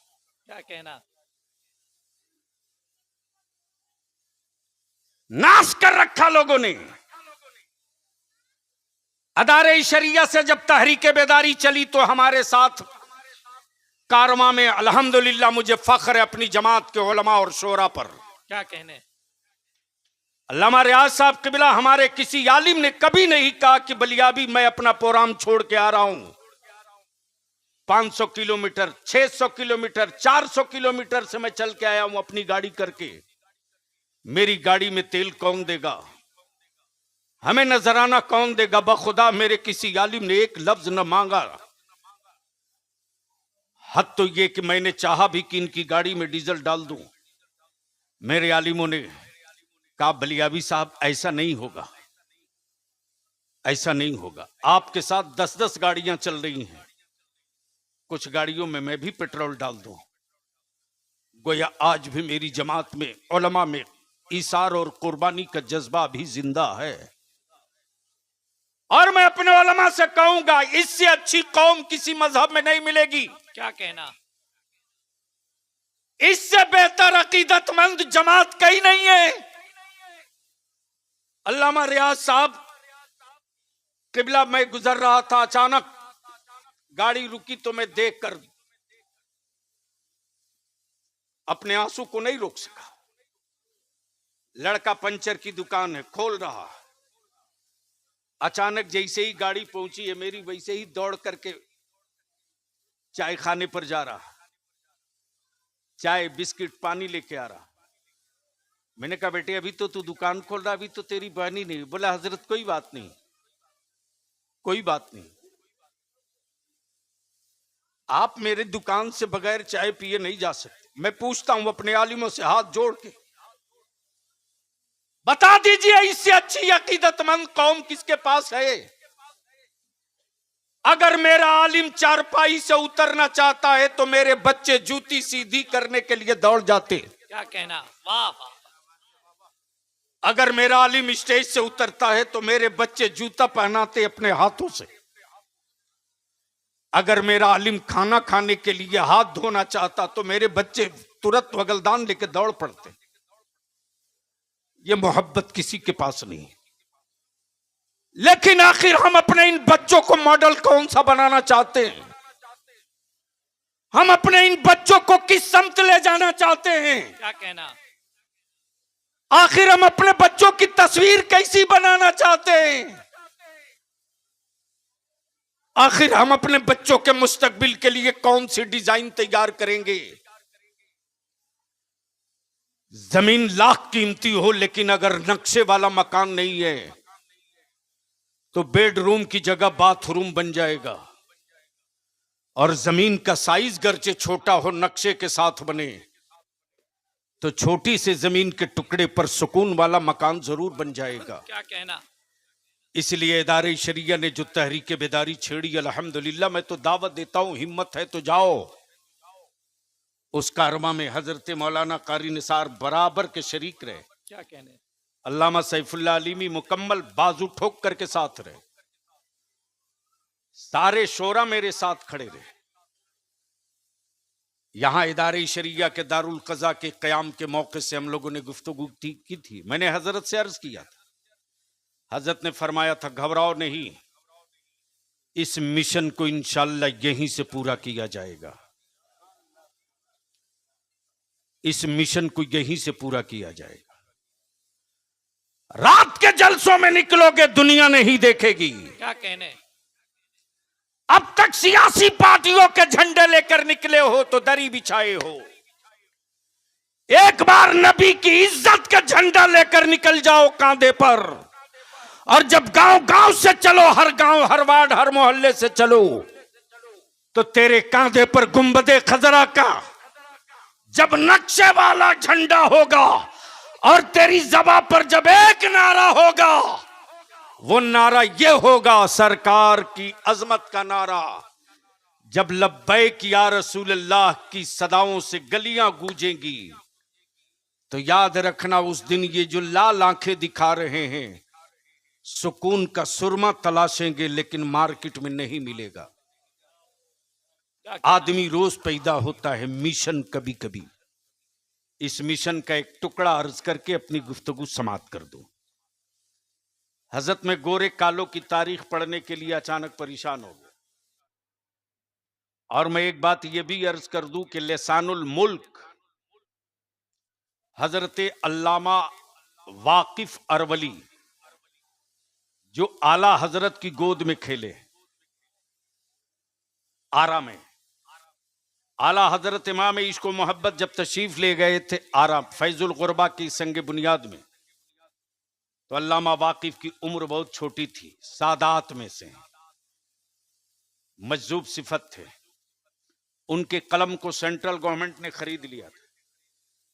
क्या कहना। नाश कर रखा लोगों ने। अदारे शरिया से जब तहरीके बेदारी चली तो हमारे साथ कारवां में अल्हम्दुलिल्लाह मुझे फख्र है अपनी जमात के उलमा और शोरा पर। क्या कहने। अल्लामा रियाज साहब किबला हमारे किसी आलिम ने कभी नहीं कहा कि बलियाबी मैं अपना प्रोग्राम छोड़ के आ रहा हूं। 500 किलोमीटर, 600 किलोमीटर, 400 किलोमीटर से मैं चल के आया हूं अपनी गाड़ी करके। मेरी गाड़ी में तेल कौन देगा? हमें नजराना कौन देगा? बखुदा मेरे किसी आलिम ने एक लफ्ज न मांगा। हद तो ये कि मैंने चाहा भी कि इनकी गाड़ी में डीजल डाल दूं। मेरे आलिमों ने कहा बलियाबी साहब ऐसा नहीं होगा, ऐसा नहीं होगा। आपके साथ 10-10 गाड़ियां चल रही हैं, कुछ गाड़ियों में मैं भी पेट्रोल डाल दूं। गोया आज भी मेरी जमात में उलमा में ईसार और कुर्बानी का जज्बा भी जिंदा है। और मैं अपने उलमा से कहूंगा इससे अच्छी कौम किसी मजहब में नहीं मिलेगी। क्या कहना। इससे बेहतर अकीदतमंद जमात कहीं नहीं है। अल्लामा रियाज साहब किबला मैं गुजर रहा था, अचानक गाड़ी रुकी तो मैं देखकर अपने आंसू को नहीं रोक सका। लड़का पंचर की दुकान है, खोल रहा। अचानक जैसे ही गाड़ी पहुंची है मेरी, वैसे ही दौड़ करके चाय खाने पर जा रहा, चाय बिस्किट पानी लेके आ रहा। मैंने कहा बेटे अभी तो तू दुकान खोल रहा, अभी तो तेरी बहनी नहीं। बोला हजरत कोई बात नहीं, कोई बात नहीं, आप मेरे दुकान से बगैर चाय पिए नहीं जा सकते। मैं पूछता हूं अपने आलिमों से हाथ जोड़ के, बता दीजिए इससे अच्छी अकीदतमंद कौम किसके पास है? अगर मेरा आलिम चारपाई से उतरना चाहता है तो मेरे बच्चे जूती सीधी करने के लिए दौड़ जाते। क्या कहना, वाह वाह। अगर मेरा आलिम स्टेज से उतरता है तो मेरे बच्चे जूता पहनाते अपने हाथों से। अगर मेरा आलिम खाना खाने के लिए हाथ धोना चाहता तो मेरे बच्चे तुरंत वगलदान लेके दौड़ पड़ते। ये मोहब्बत किसी के पास नहीं। लेकिन आखिर हम अपने इन बच्चों को मॉडल कौन सा बनाना चाहते हैं? हम अपने इन बच्चों को किस समत ले जाना चाहते हैं? क्या कहना, आखिर हम अपने बच्चों की तस्वीर कैसी बनाना चाहते हैं? आखिर हम अपने बच्चों के मुस्तकबिल के लिए कौन सी डिजाइन तैयार करेंगे? जमीन लाख कीमती हो लेकिन अगर नक्शे वाला मकान नहीं है तो बेडरूम की जगह बाथरूम बन जाएगा। और जमीन का साइज गर्चे छोटा हो, नक्शे के साथ बने तो छोटी से जमीन के टुकड़े पर सुकून वाला मकान जरूर बन जाएगा। क्या कहना। इसलिए इदारे शरिया ने जो तहरीक बेदारी छेड़ी, अल्हम्दुलिल्लाह मैं तो दावत देता हूं, हिम्मत है तो जाओ। उस कारवा में हजरत मौलाना कारी निसार बराबर के शरीक रहे। क्या कहने, अल्लामा सैफुल्लाह अलीमी मुकम्मल बाजू ठोक करके साथ रहे। सारे शोरा मेरे साथ खड़े रहे। यहां इदारे शरिया के दारुल कज़ा के क़याम के मौके से हम लोगों ने गुफ्तगू की थी। मैंने हजरत से अर्ज किया था, हजरत ने फरमाया था घबराओ नहीं, इस मिशन को इंशाअल्लाह यहीं से पूरा किया जाएगा। इस मिशन को यहीं से पूरा किया जाएगा। रात के जलसों में निकलोगे दुनिया नहीं देखेगी। क्या कहने। अब तक सियासी पार्टियों के झंडे लेकर निकले हो तो दरी बिछाए हो। एक बार नबी की इज्जत का झंडा लेकर निकल जाओ कांधे पर। और जब गांव गांव से चलो, हर गांव, हर वार्ड, हर मोहल्ले से चलो, तो तेरे कांधे पर गुंबदे खजरा का जब नक्शे वाला झंडा होगा और तेरी ज़बां पर जब एक नारा होगा, वो नारा ये होगा, सरकार की अजमत का नारा। जब लब्बैक या रसूल अल्लाह की सदाओं से गलियां गूंजेंगी तो याद रखना उस दिन ये जो लाल आंखें दिखा रहे हैं सुकून का सुरमा तलाशेंगे लेकिन मार्केट में नहीं मिलेगा। आदमी रोज पैदा होता है, मिशन कभी कभी। इस मिशन का एक टुकड़ा अर्ज करके अपनी गुफ्तगू समाप्त कर दूं। हजरत में गोरे कालों की तारीख पढ़ने के लिए अचानक परेशान हो गया। और मैं एक बात यह भी अर्ज कर दूं कि लिसानुल मुल्क हजरत अल्लामा वाकिफ अरवली जो आला हजरत की गोद में खेले, आरा में आला हजरत इमाम इश्क व मोहब्बत जब तशरीफ ले गए थे आरा फैजुल गुरबा की संग बुनियाद में, तो अल्लामा वाकिफ की उम्र बहुत छोटी थी, सादात में से मजजूब सिफत थे। उनके कलम को सेंट्रल गवर्नमेंट ने खरीद लिया था।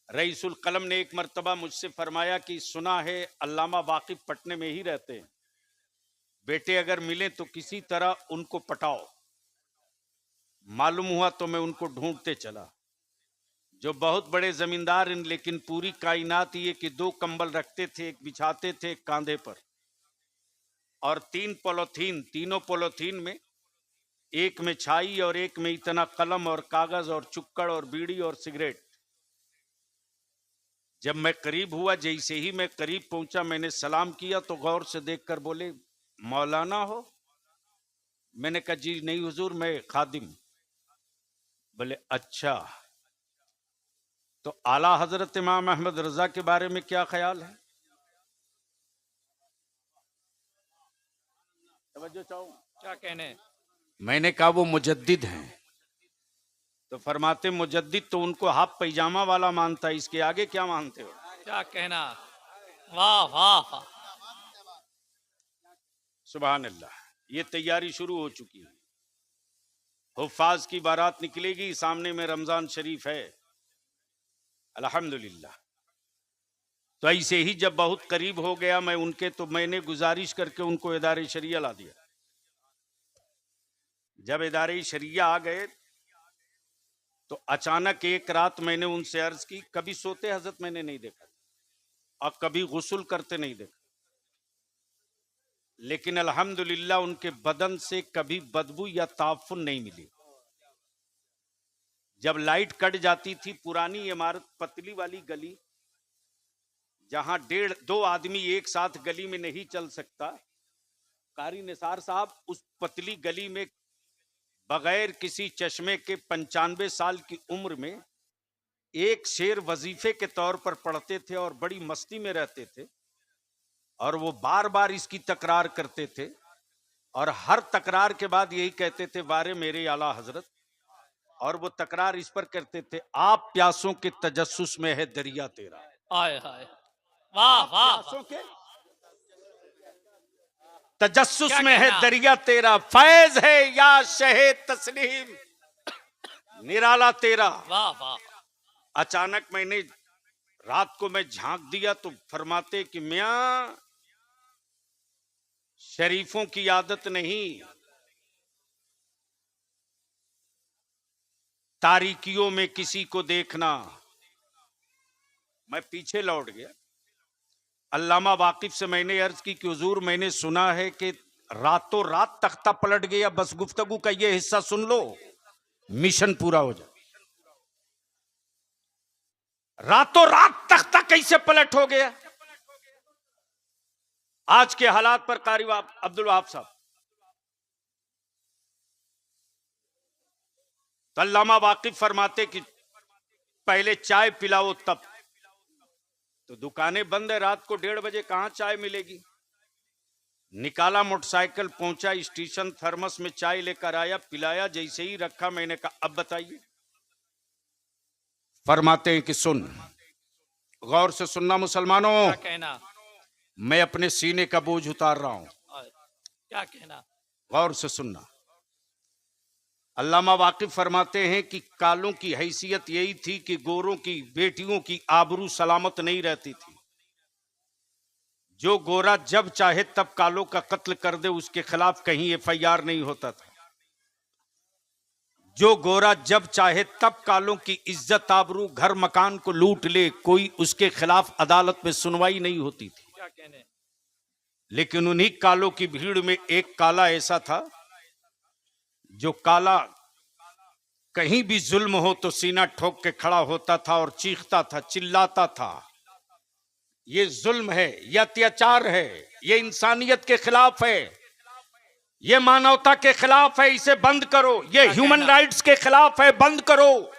रईसुल कलम ने एक मर्तबा मुझसे फरमाया कि सुना है अल्लामा वाकिफ पटने में ही रहते हैं, बेटे अगर मिले तो किसी तरह उनको पटाओ। मालूम हुआ तो मैं उनको ढूंढते चला। जो बहुत बड़े जमींदार इन, लेकिन पूरी कायनात ये कि 2 कंबल रखते थे, एक बिछाते थे एक कांधे पर, और 3 पॉलीथीन, तीनों पॉलीथीन में, एक में छाई और एक में इतना कलम और कागज और चुक्कड़ और बीड़ी और सिगरेट। जब मैं करीब हुआ, जैसे ही मैं करीब पहुंचा मैंने सलाम किया तो गौर से देखकर बोले मौलाना हो? मैंने कहा जी नहीं हुजूर, मैं खादिम। बोले अच्छा। तो आला हजरत इमाम अहमद रजा के बारे में क्या ख्याल है? क्या कहने? मैंने कहा वो मुजद्दिद हैं, तो फरमाते मुजद्दिद तो उनको हाफ पैजामा वाला मानता है, इसके आगे क्या मानते हो? क्या कहना? वाह वाह वाह, सुभान अल्लाह। ये तैयारी शुरू हो चुकी है, हुफ्फाज की बारात निकलेगी, सामने में रमजान शरीफ है, अल्हम्दुलिल्लाह। तो ऐसे ही जब बहुत करीब हो गया मैं उनके, तो मैंने गुजारिश करके उनको इदारे शरिया ला दिया। जब इदारे शरिया आ गए तो अचानक एक रात मैंने उनसे अर्ज की, कभी सोते हजरत मैंने नहीं देखा और कभी गुस्ल करते नहीं देखा, लेकिन अल्हम्दुलिल्लाह उनके बदन से कभी बदबू या ताफुन नहीं मिली। जब लाइट कट जाती थी, पुरानी इमारत, पतली वाली गली, जहां 1.5-2 आदमी एक साथ गली में नहीं चल सकता, कारी निसार साहब उस पतली गली में बगैर किसी चश्मे के 95 साल की उम्र में एक शेर वजीफे के तौर पर पढ़ते थे और बड़ी मस्ती में रहते थे, और वो बार बार इसकी तकरार करते थे और हर तकरार के बाद यही कहते थे, वारे मेरे आला हजरत। और वो तकरार इस पर करते थे, आप प्यासों के तजस्सुस में है दरिया तेरा। आए हाय, वाह वाह, प्यासों के तजस्सुस में है दरिया तेरा, फैज है या शहे तस्लीम निराला तेरा। वाह वाह। अचानक मैंने रात को मैं झांक दिया तो फरमाते कि मियां, शरीफों की आदत नहीं, तारीकियों में किसी को देखना। मैं पीछे लौट गया। अल्लामा वाकिफ से मैंने अर्ज की कि हुजूर, मैंने सुना है कि रातों रात तख्ता पलट गया, बस गुफ्तगू का ये हिस्सा सुन लो, मिशन पूरा हो जाए। रातों रात तख्ता कैसे पलट हो गया? आज के हालात पर कारी अब्दुल वहाब साहब, तो अल्लामा वाकिफ फरमाते कि पहले चाय पिलाओ तब। तो दुकानें बंद है, रात को 1:30 बजे कहां चाय मिलेगी? निकाला मोटरसाइकिल, पहुंचा स्टेशन, थर्मस में चाय लेकर आया, पिलाया, जैसे ही रखा मैंने कहा अब बताइए। फरमाते हैं कि सुन, गौर से सुनना मुसलमानों, क्या कहना? मैं अपने सीने का बोझ उतार रहा हूं, क्या कहना? गौर से सुनना। अल्लामा वाकिफ फरमाते हैं कि कालों की हैसियत यही थी कि गोरों की बेटियों की आबरू सलामत नहीं रहती थी। जो गोरा जब चाहे तब कालों का कत्ल कर दे, उसके खिलाफ कहीं FIR नहीं होता था। जो गोरा जब चाहे तब कालों की इज्जत आबरू घर मकान को लूट ले, कोई उसके खिलाफ अदालत में सुनवाई नहीं होती थी। क्या कहने? लेकिन उन्हीं कालों की भीड़ में एक काला ऐसा था, जो काला कहीं भी जुल्म हो तो सीना ठोक के खड़ा होता था और चीखता था, चिल्लाता था, ये जुल्म है, ये अत्याचार है, ये इंसानियत के खिलाफ है, ये मानवता के खिलाफ है, इसे बंद करो, ये ह्यूमन राइट्स के खिलाफ है, बंद करो।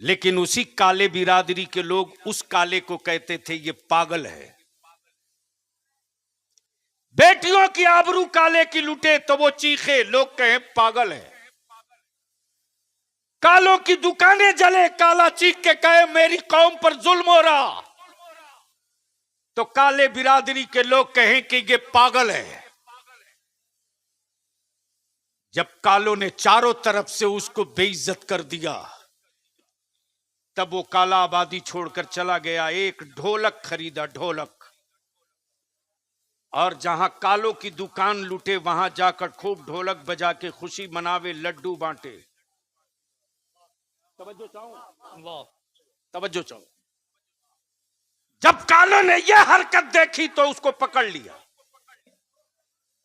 लेकिन उसी काले बिरादरी के लोग उस काले को कहते थे ये पागल है। बेटियों की आबरू काले की लुटे तो वो चीखे, लोग कहें पागल है। कालों की दुकानें जले, काला चीख के कहे मेरी कौम पर जुल्म हो रहा, तो काले बिरादरी के लोग कहें कि ये पागल है। जब कालों ने चारों तरफ से उसको बेइज्जत कर दिया, तब वो काला आबादी छोड़कर चला गया, एक ढोलक खरीदा, ढोलक, और जहां कालों की दुकान लूटे वहां जाकर खूब ढोलक बजा के खुशी मनावे, लड्डू बांटे। तवज्जो चाहो, तवज्जो चाहो। जब कालों ने यह हरकत देखी तो उसको पकड़ लिया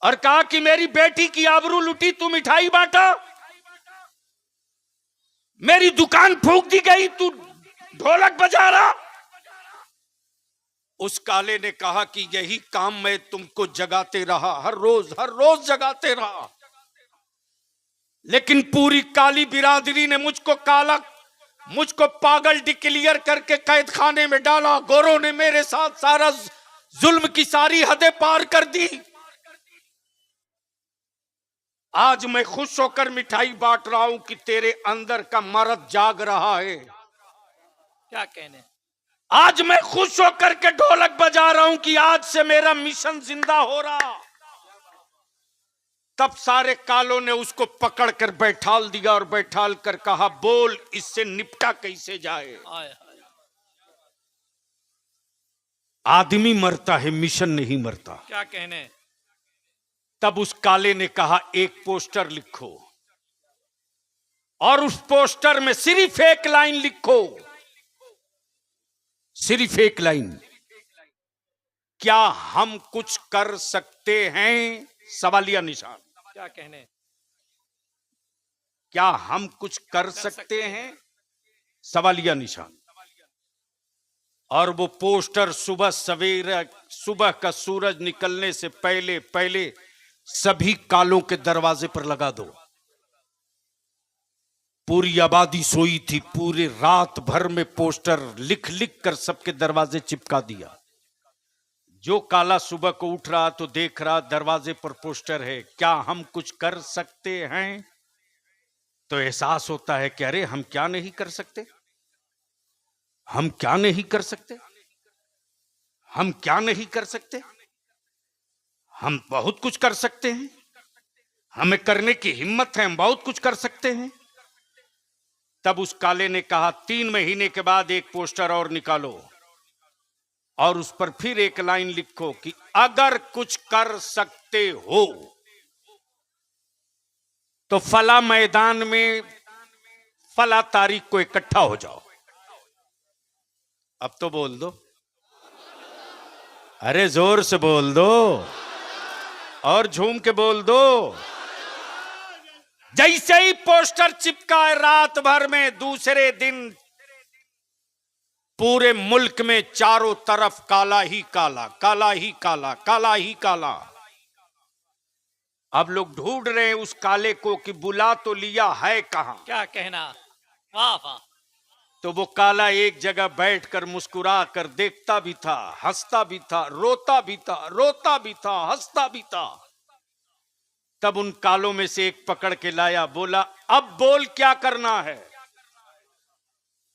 और कहा कि मेरी बेटी की आबरू लुटी, तू मिठाई बांटा, मेरी दुकान फूंक दी गई, तू ढोलक बजा रहा। उस काले ने कहा कि यही काम मैं तुमको जगाते रहा, हर रोज जगाते रहा, लेकिन पूरी काली बिरादरी ने मुझको पागल डिक्लेयर करके कैद खाने में डाला। गोरों ने मेरे साथ सारा जुल्म की सारी हदें पार कर दी। आज मैं खुश होकर मिठाई बांट रहा हूं कि तेरे अंदर का मर्द जाग रहा है। क्या कहने, आज मैं खुश होकर के ढोलक बजा रहा हूं कि आज से मेरा मिशन जिंदा हो रहा। तब सारे कालों ने उसको पकड़कर बैठाल दिया और बैठाल कर कहा, बोल इससे निपटा कैसे जाए। आदमी मरता है, मिशन नहीं मरता। क्या कहने। तब उस काले ने कहा, एक पोस्टर लिखो और उस पोस्टर में सिर्फ एक लाइन लिखो, सिर्फ एक लाइन, क्या हम कुछ कर सकते हैं? सवालिया निशान। क्या कहने, क्या हम कुछ कर सकते हैं? सवालिया निशान। और वो पोस्टर सुबह सवेरे, सुबह का सूरज निकलने से पहले पहले सभी कालों के दरवाजे पर लगा दो। पूरी आबादी सोई थी, पूरी रात भर में पोस्टर लिख लिख कर सबके दरवाजे चिपका दिया। जो काला सुबह को उठ रहा तो देख रहा दरवाजे पर पोस्टर है, क्या हम कुछ कर सकते हैं? तो एहसास होता है कि अरे हम क्या नहीं कर सकते, हम क्या नहीं कर सकते, हम क्या नहीं कर सकते, हम बहुत कुछ कर सकते हैं, हमें करने की हिम्मत है, हम बहुत कुछ कर सकते हैं। तब उस काले ने कहा, 3 महीने के बाद एक पोस्टर और निकालो और उस पर फिर एक लाइन लिखो कि अगर कुछ कर सकते हो तो फला मैदान में फला तारीख को इकट्ठा हो जाओ। अब तो बोल दो, अरे जोर से बोल दो और झूम के बोल दो। जैसे ही पोस्टर चिपका है रात भर में, दूसरे दिन पूरे मुल्क में चारों तरफ काला ही काला, काला ही काला, काला ही काला। अब लोग ढूंढ रहे हैं उस काले को कि बुला तो लिया है कहां। क्या कहना, वाह वाह। तो वो काला एक जगह बैठकर मुस्कुरा कर देखता भी था, हंसता भी था, रोता भी था, रोता भी था, हंसता भी था। तब उन कालों में से एक पकड़ के लाया, बोला अब बोल क्या करना है।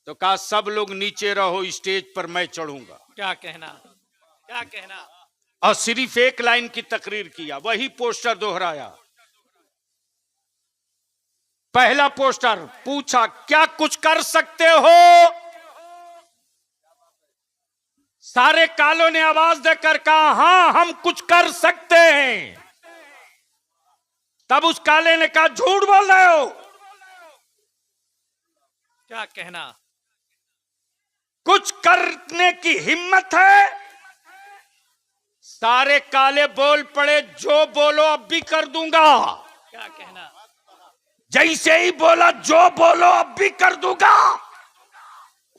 तो कहा सब लोग नीचे रहो, स्टेज पर मैं चढ़ूंगा। क्या कहना, क्या कहना। और सिर्फ एक लाइन की तकरीर किया, वही पोस्टर दोहराया। पहला पोस्टर पूछा, क्या कुछ कर सकते हो? सारे कालों ने आवाज देकर कहा, हां हम कुछ कर सकते हैं। तब उस काले ने कहा, झूठ बोल रहे हो। क्या कहना, कुछ करने की हिम्मत है? सारे काले बोल पड़े, जो बोलो अब भी कर दूंगा। क्या कहना। जैसे ही बोला जो बोलो अब भी कर दूंगा,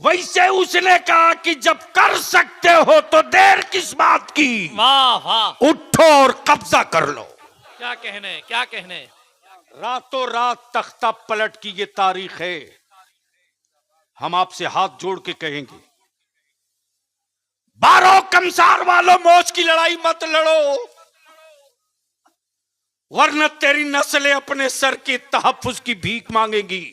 वैसे उसने कहा कि जब कर सकते हो तो देर किस बात की, वाह वाह। उठो और कब्जा कर लो। क्या कहने, क्या कहने। रातों रात तख्ता पलट की ये तारीख है। हम आपसे हाथ जोड़ के कहेंगे, 12 कमसार वालों मौज की लड़ाई मत लड़ो, वरना तेरी नस्लें अपने सर के तहफ्फुज की भीख मांगेंगी।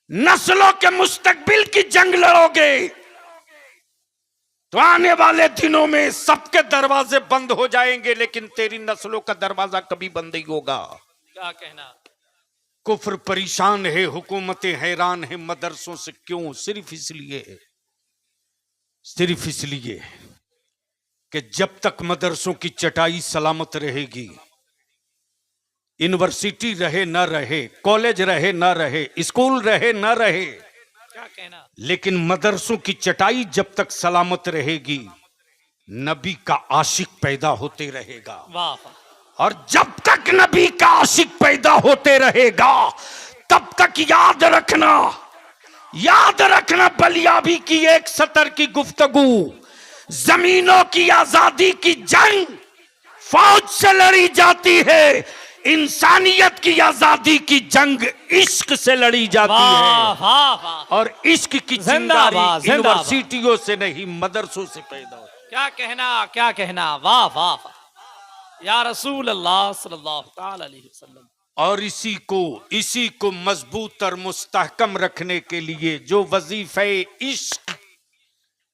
नस्लों के मुस्तकबिल की जंग लड़ोगे तो आने वाले दिनों में सबके दरवाजे बंद हो जाएंगे, लेकिन तेरी नस्लों का दरवाजा कभी बंद नहीं होगा। क्या कहना। कुफ्र परेशान है, हुकूमतें हैरान है, मदरसों से क्यों? सिर्फ इसलिए कि जब तक मदरसों की चटाई सलामत रहेगी, यूनिवर्सिटी रहे ना रहे, कॉलेज रहे ना रहे, स्कूल रहे ना रहे, क्या कहना, लेकिन मदरसों की चटाई जब तक सलामत रहेगी, नबी का आशिक पैदा होते रहेगा। वाह। और जब तक नबी का आशिक पैदा होते रहेगा, तब तक याद रखना बलियाबी की एक सतर की गुफ्तगू, जमीनों की आजादी की जंग फौज से लड़ी जाती है, इंसानियत की आजादी की जंग इश्क से लड़ी जाती वाह है वाह वाह, और इश्क की जिंदाबाद, चिंगारी जिंदाबाद। यूनिवर्सिटियों से नहीं मदरसों से पैदा हो। क्या कहना क्या कहना, वाह वाह वाह या रसूल अल्लाह सल्लल्लाहु ताला अलैहि वसल्लम। और इसी को मजबूत और मुस्तहकम रखने के लिए जो वजीफे इश्क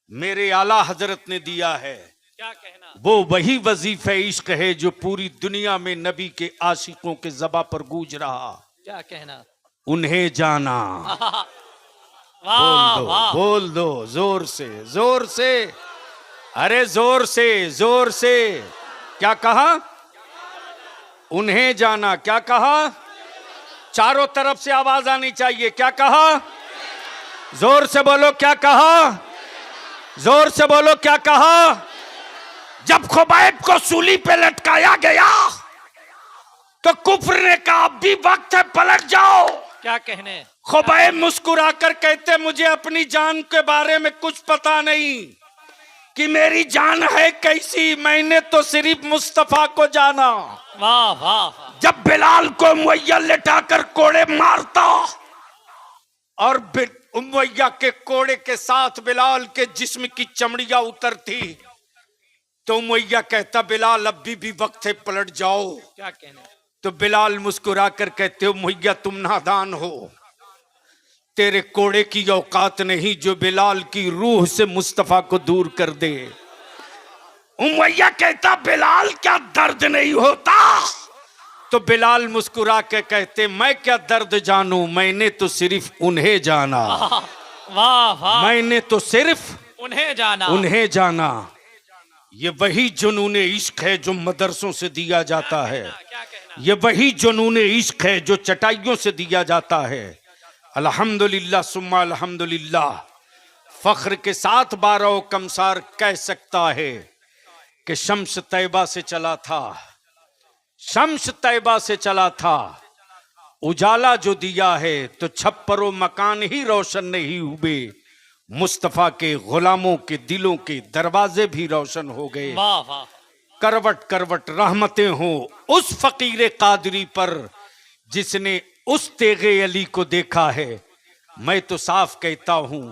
मेरे आला हजरत ने दिया है, क्या कहना, वो वही वजीफे इश्क है जो पूरी दुनिया में नबी के आशिकों के ज़बां पर गूंज रहा। क्या कहना, उन्हें जाना। वाह वाह, बोल दो जोर से, अरे जोर से। क्या कहा? उन्हें जाना। क्या कहा? चारों तरफ से आवाज आनी चाहिए। क्या कहा? जोर से बोलो। क्या कहा? जोर से बोलो। क्या कहा? जब खुबैब को सूली पे लटकाया गया तो कुफ्र ने कहा अब भी वक्त है, पलट जाओ। क्या कहने, खुबैब मुस्कुराकर कहते मुझे अपनी जान के बारे में कुछ पता नहीं कि मेरी जान है कैसी, मैंने तो सिर्फ मुस्तफा को जाना। वाह वाह वाह, जब बिलाल को उमैया लेटाकर कोड़े मारता और उमैया के कोड़े के साथ बिलाल के जिस्म की चमड़ियां उतरती तो उमैया कहता बिलाल अभी भी वक्त है, पलट जाओ। क्या कहने, तो बिलाल मुस्कुराकर कहते उमैया तुम नादान हो, तेरे कोड़े की औकात नहीं जो बिलाल की रूह से मुस्तफा को दूर कर दे। उमैया कहता बिलाल क्या दर्द नहीं होता? तो बिलाल मुस्कुरा के कहते मैं क्या दर्द जानूं, मैंने तो सिर्फ उन्हें जाना। वाह वाह, मैंने तो सिर्फ उन्हें जाना। ये वही जुनून इश्क है जो मदरसों से दिया जाता है। क्या कहना, ये वही जुनून इश्क है जो चटाइयों से दिया जाता है। अल्हम्दुलिल्लाह सुम्मा अल्हम्दुलिल्लाह, फख्र के साथ बारह कमसार कह सकता है कि शम्स तैबा से चला था, शम्स तैबा से चला था। उजाला जो दिया है तो छप्परों मकान ही रोशन नहीं हुए, मुस्तफा के गुलामों के दिलों के दरवाजे भी रोशन हो गए। वाह वाह, करवट करवट रहमतें हो उस फकीर कादरी पर जिसने उस तेगे अली को देखा है। मैं तो साफ कहता हूं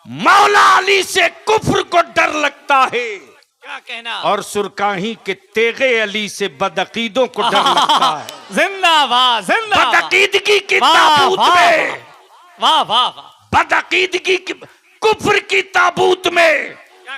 मौला अली से कुफ्र को डर लगता है क्या कहना, और सुरकाही के तेगे अली से बदअकीदों को डर लगता है। जिंदाबाद जिंदाबाद, बदअकीदगी की वाह, ताबूत वाह, में, वाह वाह वाह, बदअकीदगी की कुफ्र की ताबूत में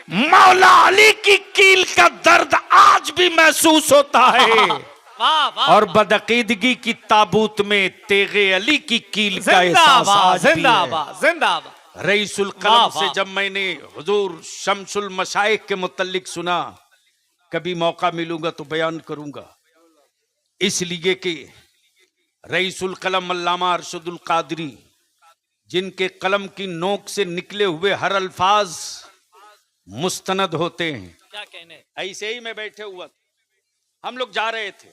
मौला अली की कील का दर्द आज भी महसूस होता है। वाह वाह, और बदअकीदगी की ताबूत में तेगे अली की कील का एहसास जिंदाबाद आज भी है। जिंदाबाद जिंदाबाद। रईसुल वाह, कलम वाह। से जब मैंने हुजूर शम्सुल मशाइख के मुतल्लिक सुना, कभी मौका मिलूंगा तो बयान करूंगा, इसलिए कि रईसुल कलम अल्लामा अरशदुल कादरी जिनके कलम की नोक से निकले हुए हर अल्फाज मुस्तनद होते हैं। क्या कहने, ऐसे ही मैं बैठे हुआ, हम लोग जा रहे थे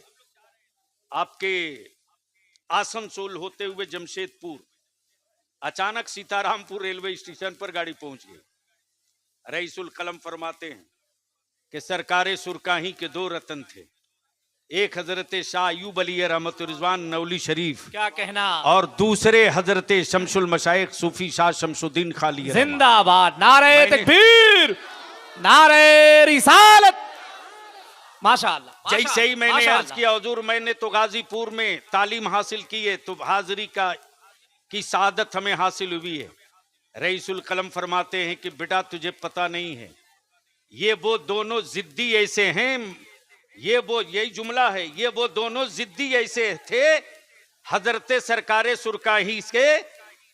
आपके आसनसोल होते हुए जमशेदपुर, अचानक सीतारामपुर रेलवे स्टेशन पर गाड़ी पहुंच गई। रईसुल कलम फरमाते हैं कि सरकारे सुरकाही के दो रतन थे, एक हजरत शाह अयूब अली रहमतुर रिजवान नौली शरीफ, क्या कहना, और दूसरे हजरत शमसुल मशाइख सूफी शाह शमसुद्दीन खाली रहमत। जिंदाबाद, नारे मैंने- तकबीर, नारे रिसालत। माशाअल्लाह, जैसे ही मैंने माशाअल्लाह। अर्ज किया हुजूर मैंने तो गाजीपुर में तालीम हासिल की है, तो हाजिरी की सादत हमें हासिल हुई है। रईसुल कलम फरमाते हैं कि बेटा तुझे पता नहीं है, ये वो दोनों जिद्दी ऐसे हैं, यही जुमला है, ये वो दोनों जिद्दी ऐसे थे हजरत सरकारे सुरकाही के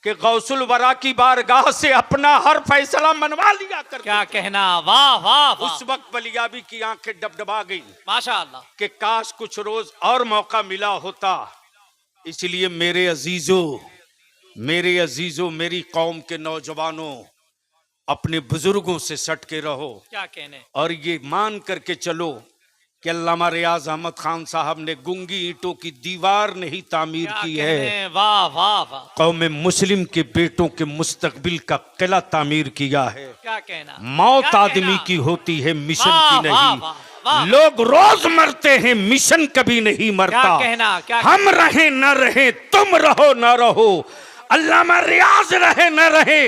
कि गौसुल वरा की बारगाह से अपना हर फैसला मनवा लिया करते क्या थे। कहना, वाह वाह वाह, उस वक्त बलियाबी की आंखें डबडबा गई माशाअल्लाह। कि काश कुछ रोज और मौका मिला होता। इसलिए मेरे अजीजों मेरी कौम के नौजवानों, अपने बुजुर्गों से सट के रहो क्या कहने, और ये मान करके चलो कि अल्लामा रियाज अहमद खान साहब ने गूंगी ईंटों की दीवार नहीं तामीर क्या की कहने, है, वाह वाह वाह, कौम मुस्लिम के बेटों के मुस्तकबिल का किला तामीर किया है। क्या कहना, मौत क्या आदमी कहना? की होती है, मिशन वाह, की वाह, नहीं। वाह, वाह। लोग रोज मरते हैं, मिशन कभी नहीं मरता। क्या कहना, क्या हम रहे न रहे, तुम रहो न रहो, अल्लामा रियाज रहे न रहे,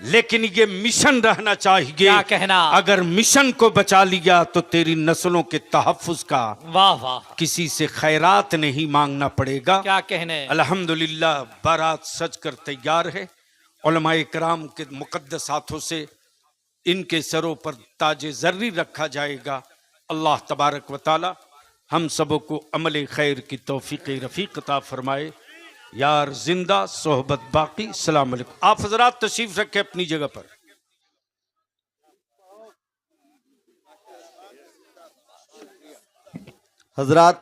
लेकिन ये मिशन रहना चाहिए। क्या कहना। अगर मिशन को बचा लिया तो तेरी नस्लों के तहफ्फुज का वाह वाह, किसी से खैरात नहीं मांगना पड़ेगा। क्या कहने। अल्हम्दुलिल्लाह बारात सज कर तैयार है। उलमाए कराम के मुकद्दस हाथों से इनके सरों पर ताजे जर्री रखा जाएगा। अल्लाह तबारक व ताला हम सबों को अमल खैर की तौफीक रफ़ीक अता फरमाए। यार जिंदा सोहबत बाकी। अस्सलाम वालेकुम। आप हजरात तशरीफ रखें अपनी जगह पर। हजरात